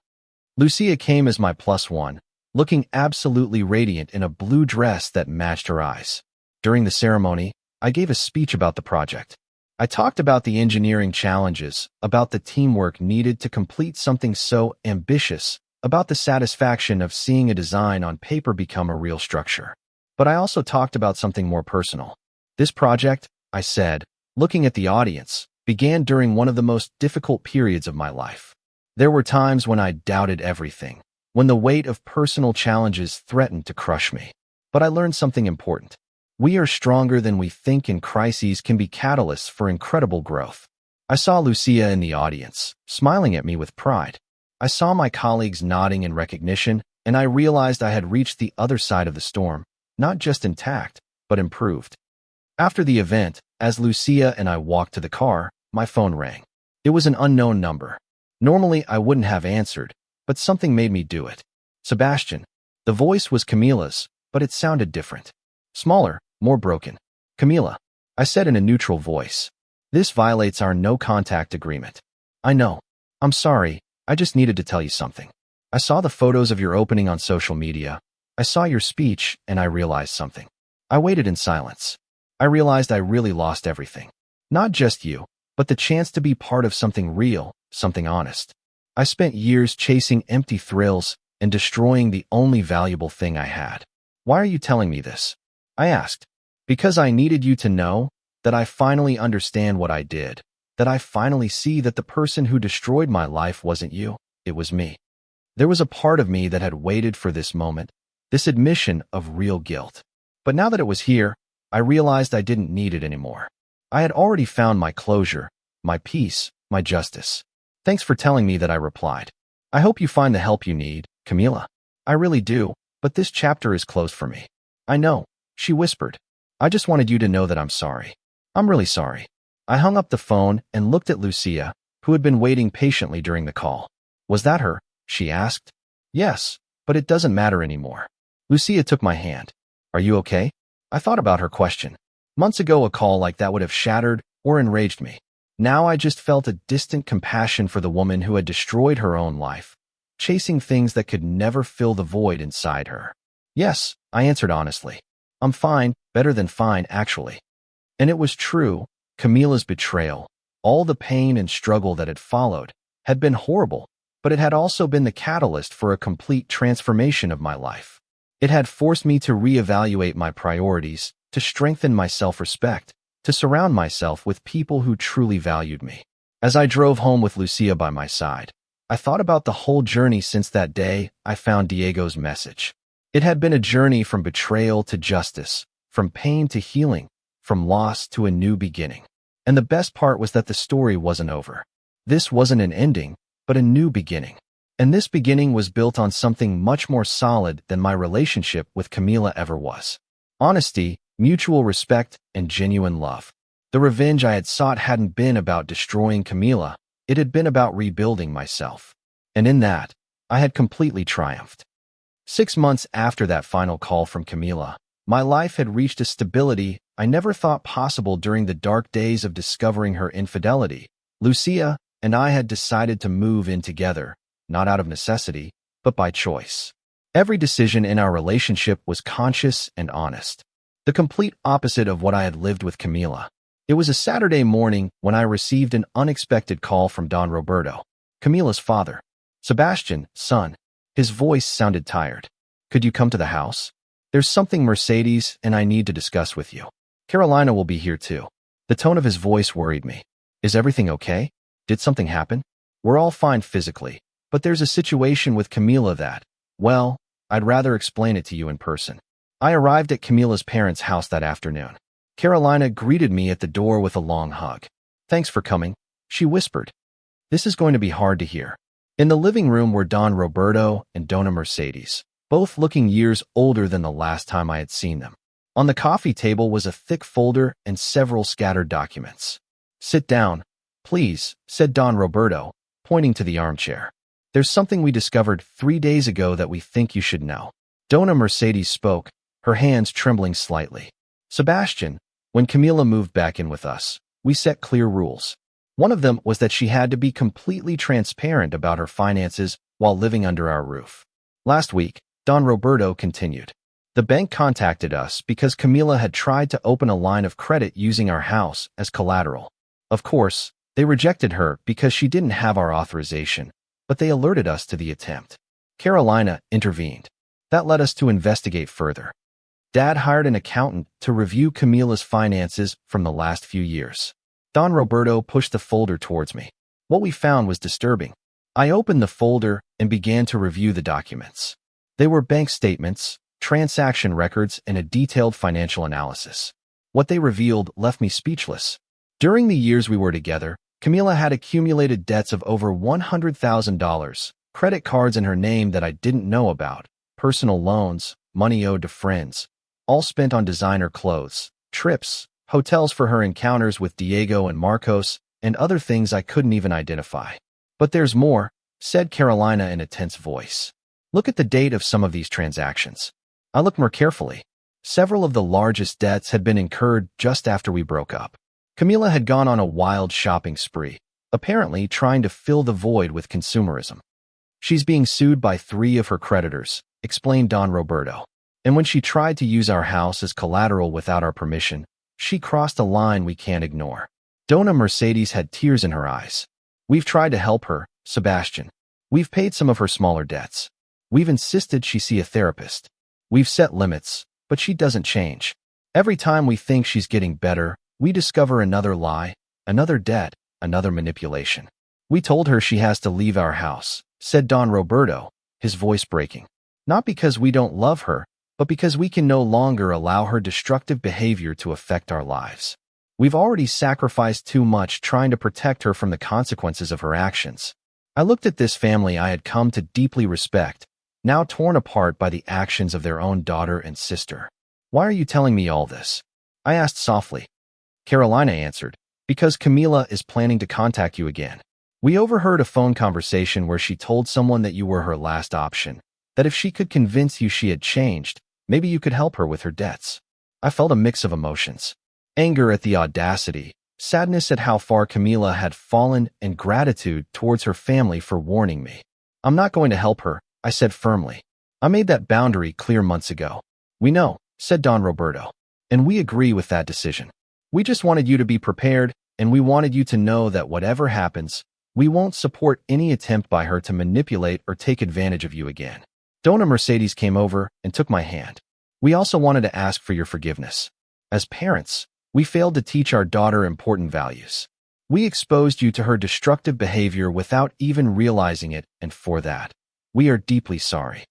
Lucia came as my +1, looking absolutely radiant in a blue dress that matched her eyes. During the ceremony, I gave a speech about the project. I talked about the engineering challenges, about the teamwork needed to complete something so ambitious, about the satisfaction of seeing a design on paper become a real structure. But I also talked about something more personal. This project, I said, looking at the audience, began during one of the most difficult periods of my life. There were times when I doubted everything, when the weight of personal challenges threatened to crush me. But I learned something important. We are stronger than we think, and crises can be catalysts for incredible growth. I saw Lucia in the audience, smiling at me with pride. I saw my colleagues nodding in recognition, and I realized I had reached the other side of the storm, not just intact, but improved. After the event, as Lucia and I walked to the car, my phone rang. It was an unknown number. Normally, I wouldn't have answered, but something made me do it. Sebastian. The voice was Camila's, but it sounded different. Smaller, more broken. Camila, I said in a neutral voice. This violates our no-contact agreement. I know. I'm sorry, I just needed to tell you something. I saw the photos of your opening on social media. I saw your speech, and I realized something. I waited in silence. I realized I really lost everything. Not just you, but the chance to be part of something real, something honest. I spent years chasing empty thrills and destroying the only valuable thing I had. Why are you telling me this? I asked. Because I needed you to know that I finally understand what I did, that I finally see that the person who destroyed my life wasn't you, it was me. There was a part of me that had waited for this moment, this admission of real guilt. But now that it was here, I realized I didn't need it anymore. I had already found my closure, my peace, my justice. Thanks for telling me that, I replied. I hope you find the help you need, Camila. I really do, but this chapter is closed for me. I know, she whispered. I just wanted you to know that I'm sorry. I'm really sorry. I hung up the phone and looked at Lucia, who had been waiting patiently during the call. Was that her? She asked. Yes, but it doesn't matter anymore. Lucia took my hand. Are you okay? I thought about her question. Months ago, a call like that would have shattered or enraged me. Now I just felt a distant compassion for the woman who had destroyed her own life, chasing things that could never fill the void inside her. Yes, I answered honestly. I'm fine, better than fine, actually. And it was true. Camila's betrayal, all the pain and struggle that had followed, had been horrible, but it had also been the catalyst for a complete transformation of my life. It had forced me to reevaluate my priorities, to strengthen my self-respect, to surround myself with people who truly valued me. As I drove home with Lucia by my side, I thought about the whole journey since that day I found Diego's message. It had been a journey from betrayal to justice, from pain to healing, from loss to a new beginning. And the best part was that the story wasn't over. This wasn't an ending, but a new beginning. And this beginning was built on something much more solid than my relationship with Camila ever was. Honesty, mutual respect, and genuine love. The revenge I had sought hadn't been about destroying Camila, it had been about rebuilding myself. And in that, I had completely triumphed. 6 months after that final call from Camila, my life had reached a stability I never thought possible during the dark days of discovering her infidelity. Lucia and I had decided to move in together, not out of necessity, but by choice. Every decision in our relationship was conscious and honest. The complete opposite of what I had lived with Camila. It was a Saturday morning when I received an unexpected call from Don Roberto, Camila's father. Sebastian, son. His voice sounded tired. Could you come to the house? There's something Mercedes and I need to discuss with you. Carolina will be here too. The tone of his voice worried me. Is everything okay? Did something happen? We're all fine physically, but there's a situation with Camila that, well, I'd rather explain it to you in person. I arrived at Camila's parents' house that afternoon. Carolina greeted me at the door with a long hug. Thanks for coming, she whispered. This is going to be hard to hear. In the living room were Don Roberto and Dona Mercedes, both looking years older than the last time I had seen them. On the coffee table was a thick folder and several scattered documents. Sit down, please, said Don Roberto, pointing to the armchair. There's something we discovered 3 days ago that we think you should know. Dona Mercedes spoke, her hands trembling slightly. Sebastian, when Camila moved back in with us, we set clear rules. One of them was that she had to be completely transparent about her finances while living under our roof. Last week, Don Roberto continued. The bank contacted us because Camila had tried to open a line of credit using our house as collateral. Of course, they rejected her because she didn't have our authorization, but they alerted us to the attempt. Carolina intervened. That led us to investigate further. Dad hired an accountant to review Camila's finances from the last few years. Don Roberto pushed the folder towards me. What we found was disturbing. I opened the folder and began to review the documents. They were bank statements, transaction records, and a detailed financial analysis. What they revealed left me speechless. During the years we were together, Camila had accumulated debts of over $100,000, credit cards in her name that I didn't know about, personal loans, money owed to friends, all spent on designer clothes, trips, hotels for her encounters with Diego and Marcos, and other things I couldn't even identify. But there's more, said Carolina in a tense voice. Look at the date of some of these transactions. I looked more carefully. Several of the largest debts had been incurred just after we broke up. Camila had gone on a wild shopping spree, apparently trying to fill the void with consumerism. She's being sued by 3 of her creditors, explained Don Roberto. And when she tried to use our house as collateral without our permission, she crossed a line we can't ignore. Dona Mercedes had tears in her eyes. We've tried to help her, Sebastian. We've paid some of her smaller debts. We've insisted she see a therapist. We've set limits, but she doesn't change. Every time we think she's getting better, we discover another lie, another debt, another manipulation. We told her she has to leave our house, said Don Roberto, his voice breaking. Not because we don't love her, but because we can no longer allow her destructive behavior to affect our lives. We've already sacrificed too much trying to protect her from the consequences of her actions. I looked at this family I had come to deeply respect, now torn apart by the actions of their own daughter and sister. Why are you telling me all this? I asked softly. Carolina answered, because Camila is planning to contact you again. We overheard a phone conversation where she told someone that you were her last option, that if she could convince you she had changed, maybe you could help her with her debts. I felt a mix of emotions. Anger at the audacity, sadness at how far Camila had fallen, and gratitude towards her family for warning me. I'm not going to help her, I said firmly. I made that boundary clear months ago. We know, said Don Roberto. And we agree with that decision. We just wanted you to be prepared, and we wanted you to know that whatever happens, we won't support any attempt by her to manipulate or take advantage of you again. Dona Mercedes came over and took my hand. We also wanted to ask for your forgiveness. As parents, we failed to teach our daughter important values. We exposed you to her destructive behavior without even realizing it, and for that, we are deeply sorry.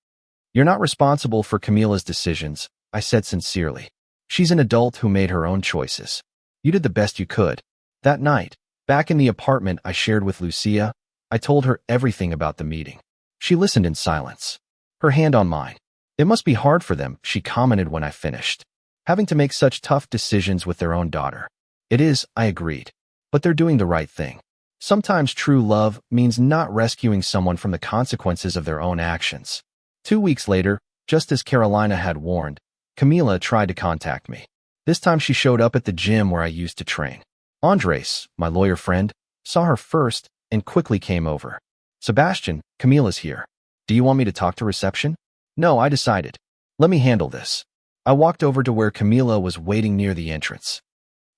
You're not responsible for Camila's decisions, I said sincerely. She's an adult who made her own choices. You did the best you could. That night, back in the apartment I shared with Lucia, I told her everything about the meeting. She listened in silence, her hand on mine. It must be hard for them, she commented when I finished, having to make such tough decisions with their own daughter. It is, I agreed. But they're doing the right thing. Sometimes true love means not rescuing someone from the consequences of their own actions. 2 weeks later, just as Carolina had warned, Camila tried to contact me. This time she showed up at the gym where I used to train. Andres, my lawyer friend, saw her first and quickly came over. Sebastian, Camila's here. Do you want me to talk to reception? No, I decided. Let me handle this. I walked over to where Camila was waiting near the entrance.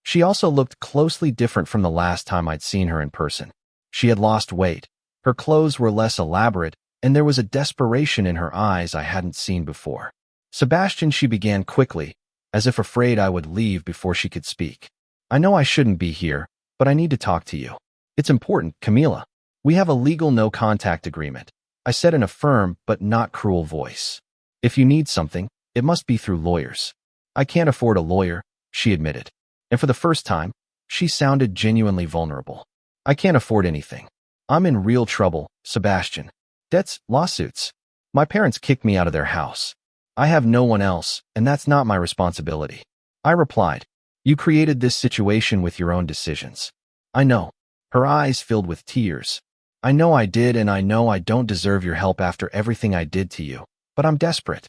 She also looked closely different from the last time I'd seen her in person. She had lost weight. Her clothes were less elaborate, and there was a desperation in her eyes I hadn't seen before. Sebastian, she began quickly, as if afraid I would leave before she could speak. I know I shouldn't be here, but I need to talk to you. It's important, Camila. We have a legal no-contact agreement, I said in a firm but not cruel voice. If you need something, it must be through lawyers. I can't afford a lawyer, she admitted. And for the first time, she sounded genuinely vulnerable. I can't afford anything. I'm in real trouble, Sebastian. Debts, lawsuits. My parents kicked me out of their house. I have no one else, and that's not my responsibility. I replied, you created this situation with your own decisions. I know. Her eyes filled with tears. I know I did, and I know I don't deserve your help after everything I did to you, but I'm desperate.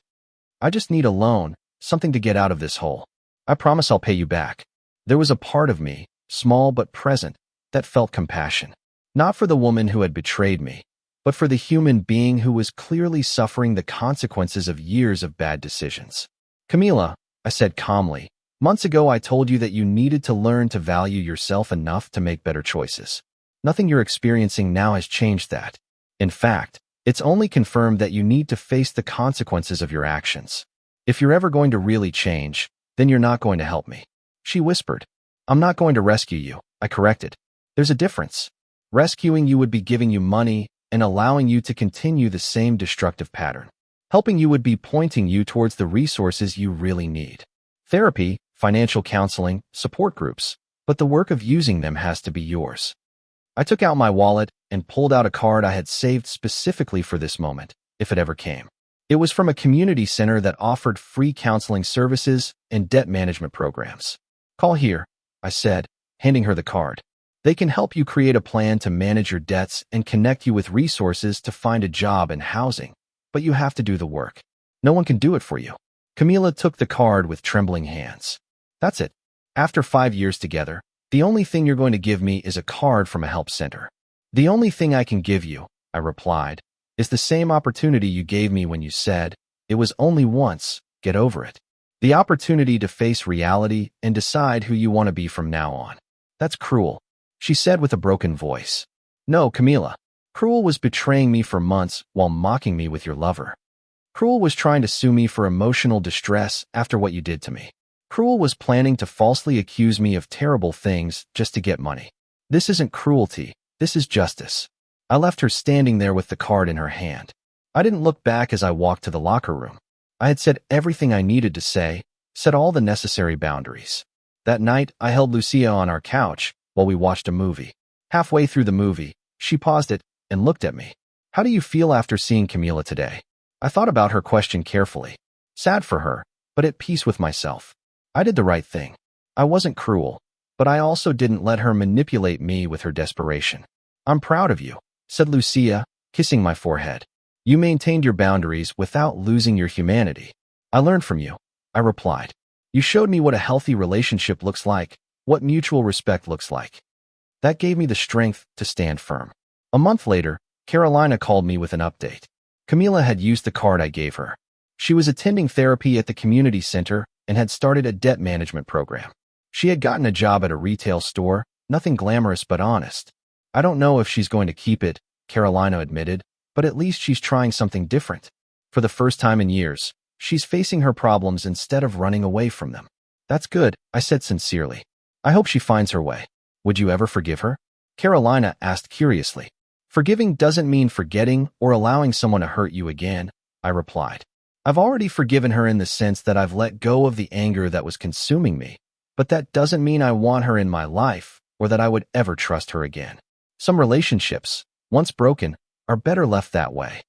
I just need a loan, something to get out of this hole. I promise I'll pay you back. There was a part of me, small but present, that felt compassion. Not for the woman who had betrayed me, but for the human being who was clearly suffering the consequences of years of bad decisions. Camila, I said calmly, months ago I told you that you needed to learn to value yourself enough to make better choices. Nothing you're experiencing now has changed that. In fact, it's only confirmed that you need to face the consequences of your actions. If you're ever going to really change, then you're not going to help me. She whispered. I'm not going to rescue you, I corrected. There's a difference. Rescuing you would be giving you money and allowing you to continue the same destructive pattern. Helping you would be pointing you towards the resources you really need. Therapy, financial counseling, support groups, but the work of using them has to be yours. I took out my wallet and pulled out a card I had saved specifically for this moment, if it ever came. It was from a community center that offered free counseling services and debt management programs. Call here, I said, handing her the card. They can help you create a plan to manage your debts and connect you with resources to find a job and housing, but you have to do the work. No one can do it for you. Camila took the card with trembling hands. That's it. After 5 years together, the only thing you're going to give me is a card from a help center. The only thing I can give you, I replied, is the same opportunity you gave me when you said, it was only once, get over it. The opportunity to face reality and decide who you want to be from now on. That's cruel, she said with a broken voice. No, Camila. Cruel was betraying me for months while mocking me with your lover. Cruel was trying to sue me for emotional distress after what you did to me. Cruel was planning to falsely accuse me of terrible things just to get money. This isn't cruelty, this is justice. I left her standing there with the card in her hand. I didn't look back as I walked to the locker room. I had said everything I needed to say, set all the necessary boundaries. That night, I held Lucia on our couch while we watched a movie. Halfway through the movie, she paused it and looked at me. How do you feel after seeing Camila today? I thought about her question carefully. Sad for her, but at peace with myself. I did the right thing. I wasn't cruel, but I also didn't let her manipulate me with her desperation. I'm proud of you, said Lucia, kissing my forehead. You maintained your boundaries without losing your humanity. I learned from you, I replied. You showed me what a healthy relationship looks like, what mutual respect looks like. That gave me the strength to stand firm. A month later, Carolina called me with an update. Camila had used the card I gave her. She was attending therapy at the community center and had started a debt management program. She had gotten a job at a retail store, nothing glamorous but honest. I don't know if she's going to keep it, Carolina admitted, but at least she's trying something different. For the first time in years, she's facing her problems instead of running away from them. That's good, I said sincerely. I hope she finds her way. Would you ever forgive her? Carolina asked curiously. Forgiving doesn't mean forgetting or allowing someone to hurt you again, I replied. I've already forgiven her in the sense that I've let go of the anger that was consuming me, but that doesn't mean I want her in my life or that I would ever trust her again. Some relationships, once broken, are better left that way.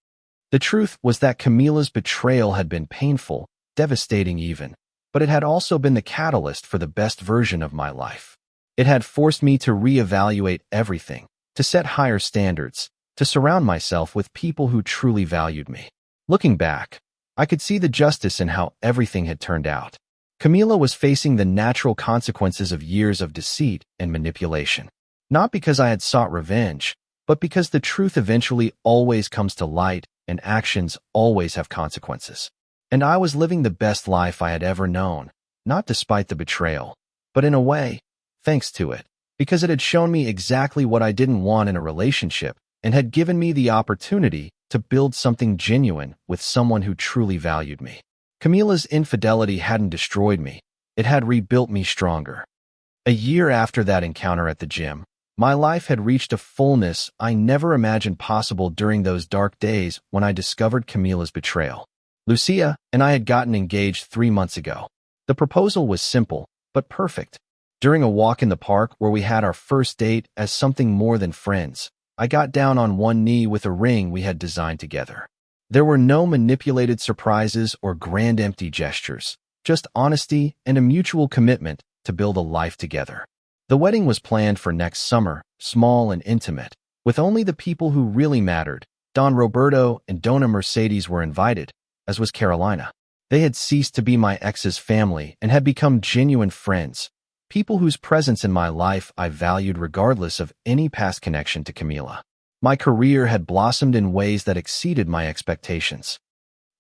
The truth was that Camila's betrayal had been painful, devastating even, but it had also been the catalyst for the best version of my life. It had forced me to reevaluate everything, to set higher standards, to surround myself with people who truly valued me. Looking back, I could see the justice in how everything had turned out. Camila was facing the natural consequences of years of deceit and manipulation. Not because I had sought revenge, but because the truth eventually always comes to light and actions always have consequences. And I was living the best life I had ever known, not despite the betrayal, but in a way, thanks to it, because it had shown me exactly what I didn't want in a relationship and had given me the opportunity to build something genuine with someone who truly valued me. Camila's infidelity hadn't destroyed me, it had rebuilt me stronger. A year after that encounter at the gym, my life had reached a fullness I never imagined possible during those dark days when I discovered Camila's betrayal. Lucia and I had gotten engaged 3 months ago. The proposal was simple, but perfect. During a walk in the park where we had our first date as something more than friends, I got down on one knee with a ring we had designed together. There were no manipulated surprises or grand empty gestures, just honesty and a mutual commitment to build a life together. The wedding was planned for next summer, small and intimate, with only the people who really mattered. Don Roberto and Dona Mercedes were invited, as was Carolina. They had ceased to be my ex's family and had become genuine friends, people whose presence in my life I valued regardless of any past connection to Camila. My career had blossomed in ways that exceeded my expectations.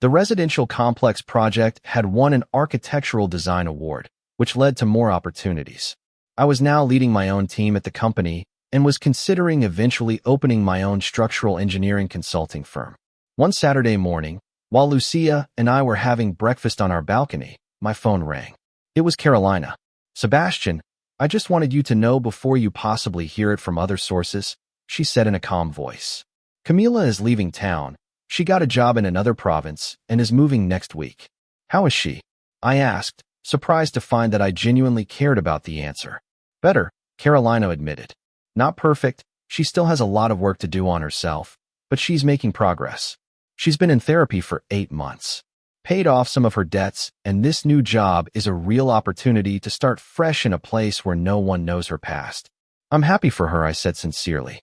The residential complex project had won an architectural design award, which led to more opportunities. I was now leading my own team at the company and was considering eventually opening my own structural engineering consulting firm. One Saturday morning, while Lucia and I were having breakfast on our balcony, my phone rang. It was Carolina. Sebastian, I just wanted you to know before you possibly hear it from other sources, she said in a calm voice. Camila is leaving town. She got a job in another province and is moving next week. How is she? I asked, surprised to find that I genuinely cared about the answer. Better, Carolina admitted. Not perfect, she still has a lot of work to do on herself, but she's making progress. She's been in therapy for 8 months, paid off some of her debts, and this new job is a real opportunity to start fresh in a place where no one knows her past. I'm happy for her, I said sincerely.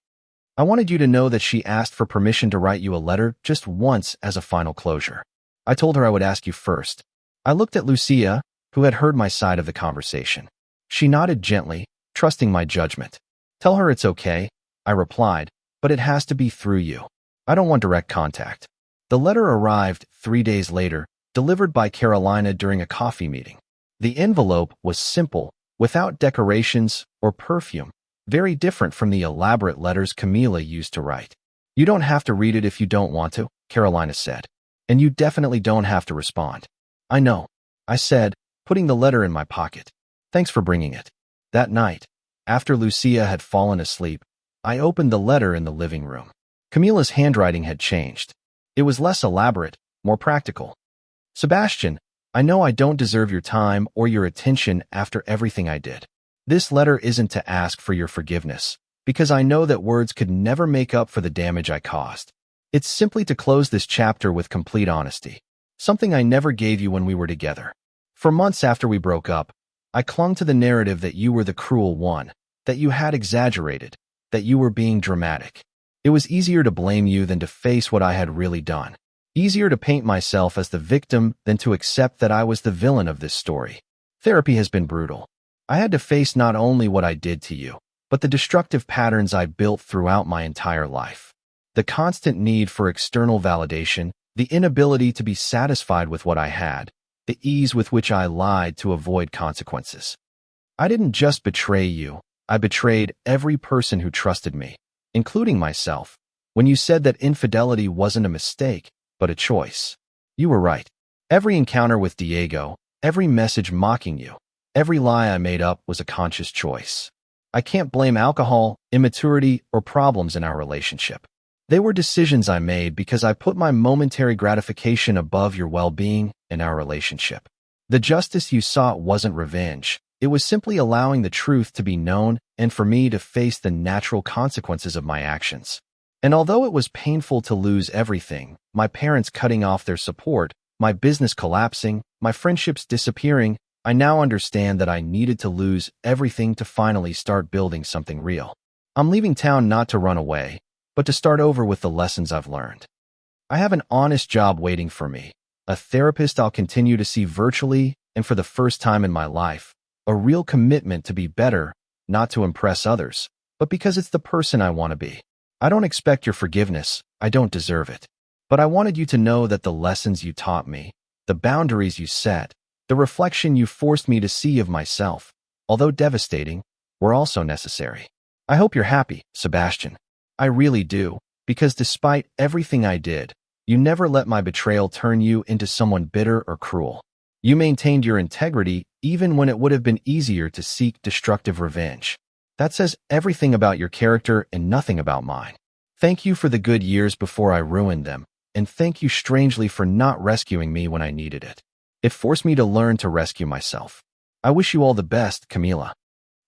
I wanted you to know that she asked for permission to write you a letter just once as a final closure. I told her I would ask you first. I looked at Lucia, who had heard my side of the conversation. She nodded gently, trusting my judgment. Tell her it's okay, I replied, but it has to be through you. I don't want direct contact. The letter arrived 3 days later, delivered by Carolina during a coffee meeting. The envelope was simple, without decorations or perfume, very different from the elaborate letters Camila used to write. You don't have to read it if you don't want to, Carolina said. And you definitely don't have to respond. I know, I said, putting the letter in my pocket. Thanks for bringing it. That night, after Lucia had fallen asleep, I opened the letter in the living room. Camila's handwriting had changed. It was less elaborate, more practical. Sebastian, I know I don't deserve your time or your attention after everything I did. This letter isn't to ask for your forgiveness, because I know that words could never make up for the damage I caused. It's simply to close this chapter with complete honesty, something I never gave you when we were together. For months after we broke up, I clung to the narrative that you were the cruel one, that you had exaggerated, that you were being dramatic. It was easier to blame you than to face what I had really done. Easier to paint myself as the victim than to accept that I was the villain of this story. Therapy has been brutal. I had to face not only what I did to you, but the destructive patterns I built throughout my entire life. The constant need for external validation, the inability to be satisfied with what I had, the ease with which I lied to avoid consequences. I didn't just betray you, I betrayed every person who trusted me, including myself, when you said that infidelity wasn't a mistake, but a choice. You were right. Every encounter with Diego, every message mocking you, every lie I made up was a conscious choice. I can't blame alcohol, immaturity, or problems in our relationship. They were decisions I made because I put my momentary gratification above your well-being in our relationship. The justice you sought wasn't revenge. It was simply allowing the truth to be known and for me to face the natural consequences of my actions. And although it was painful to lose everything, my parents cutting off their support, my business collapsing, my friendships disappearing, I now understand that I needed to lose everything to finally start building something real. I'm leaving town not to run away, but to start over with the lessons I've learned. I have an honest job waiting for me, a therapist I'll continue to see virtually, and for the first time in my life, a real commitment to be better, not to impress others, but because it's the person I want to be. I don't expect your forgiveness, I don't deserve it. But I wanted you to know that the lessons you taught me, the boundaries you set, the reflection you forced me to see of myself, although devastating, were also necessary. I hope you're happy, Sebastian. I really do, because despite everything I did, you never let my betrayal turn you into someone bitter or cruel. You maintained your integrity even when it would have been easier to seek destructive revenge. That says everything about your character and nothing about mine. Thank you for the good years before I ruined them, and thank you strangely for not rescuing me when I needed it. It forced me to learn to rescue myself. I wish you all the best, Camila.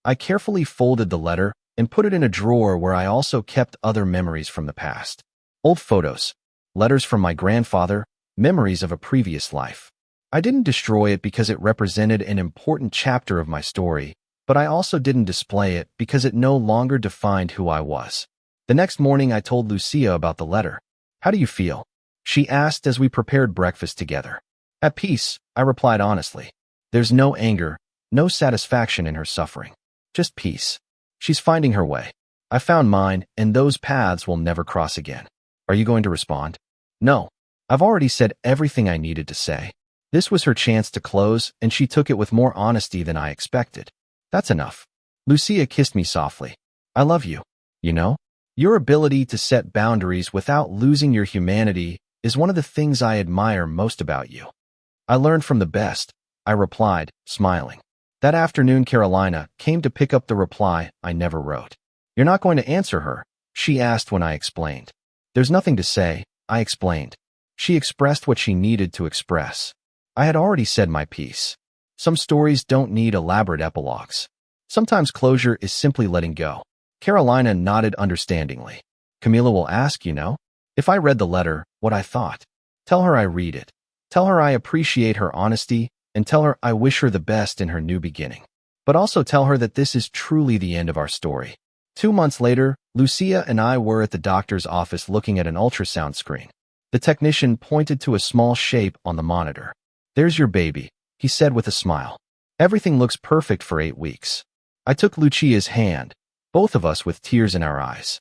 I carefully folded the letter and put it in a drawer where I also kept other memories from the past. Old photos, letters from my grandfather, memories of a previous life. I didn't destroy it because it represented an important chapter of my story, but I also didn't display it because it no longer defined who I was. The next morning I told Lucia about the letter. How do you feel? She asked as we prepared breakfast together. At peace, I replied honestly. There's no anger, no satisfaction in her suffering. Just peace. She's finding her way. I found mine, and those paths will never cross again. Are you going to respond? No. I've already said everything I needed to say. This was her chance to close, and she took it with more honesty than I expected. That's enough. Lucia kissed me softly. I love you. You know? Your ability to set boundaries without losing your humanity is one of the things I admire most about you. I learned from the best, I replied, smiling. That afternoon, Carolina came to pick up the reply I never wrote. You're not going to answer her? She asked when I explained. There's nothing to say, I explained. She expressed what she needed to express. I had already said my piece. Some stories don't need elaborate epilogues. Sometimes closure is simply letting go. Carolina nodded understandingly. Camila will ask, if I read the letter, what I thought. Tell her I read it. Tell her I appreciate her honesty, and tell her I wish her the best in her new beginning. But also tell her that this is truly the end of our story. 2 months later, Lucia and I were at the doctor's office looking at an ultrasound screen. The technician pointed to a small shape on the monitor. There's your baby, he said with a smile. Everything looks perfect for 8 weeks. I took Lucia's hand, both of us with tears in our eyes.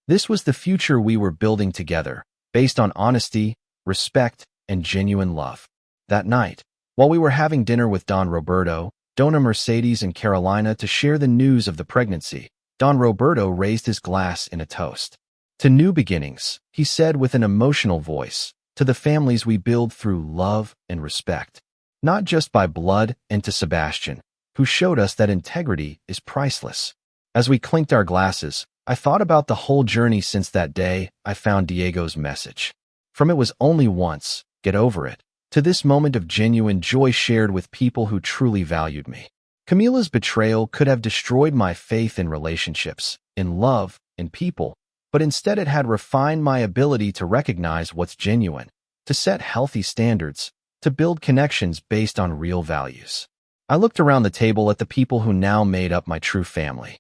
This was the future we were building together, based on honesty, respect, and genuine love. That night, while we were having dinner with Don Roberto, Dona Mercedes, and Carolina to share the news of the pregnancy, Don Roberto raised his glass in a toast. To new beginnings, he said with an emotional voice, to the families we build through love and respect, not just by blood, and to Sebastian, who showed us that integrity is priceless. As we clinked our glasses, I thought about the whole journey since that day I found Diego's message. From it was only once, get over it, to this moment of genuine joy shared with people who truly valued me. Camila's betrayal could have destroyed my faith in relationships, in love, in people, but instead it had refined my ability to recognize what's genuine, to set healthy standards, to build connections based on real values. I looked around the table at the people who now made up my true family.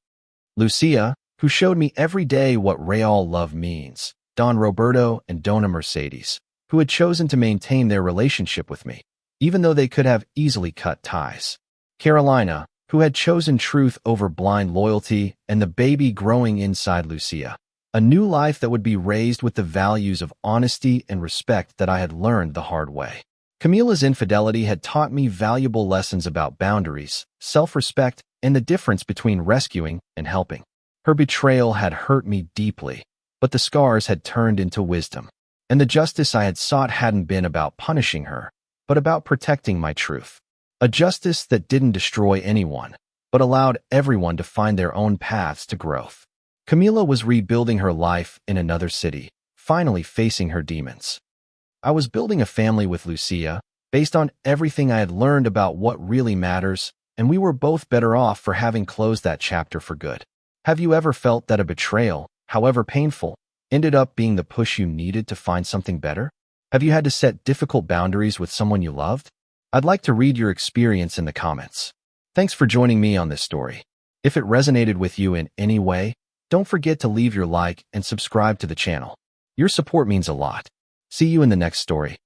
Lucia, who showed me every day what real love means. Don Roberto and Dona Mercedes, who had chosen to maintain their relationship with me, even though they could have easily cut ties. Carolina, who had chosen truth over blind loyalty, and the baby growing inside Lucia. A new life that would be raised with the values of honesty and respect that I had learned the hard way. Camila's infidelity had taught me valuable lessons about boundaries, self-respect, and the difference between rescuing and helping. Her betrayal had hurt me deeply, but the scars had turned into wisdom. And the justice I had sought hadn't been about punishing her, but about protecting my truth. A justice that didn't destroy anyone, but allowed everyone to find their own paths to growth. Camila was rebuilding her life in another city, finally facing her demons. I was building a family with Lucia, based on everything I had learned about what really matters, and we were both better off for having closed that chapter for good. Have you ever felt that a betrayal, however painful, ended up being the push you needed to find something better? Have you had to set difficult boundaries with someone you loved? I'd like to read your experience in the comments. Thanks for joining me on this story. If it resonated with you in any way, don't forget to leave your like and subscribe to the channel. Your support means a lot. See you in the next story.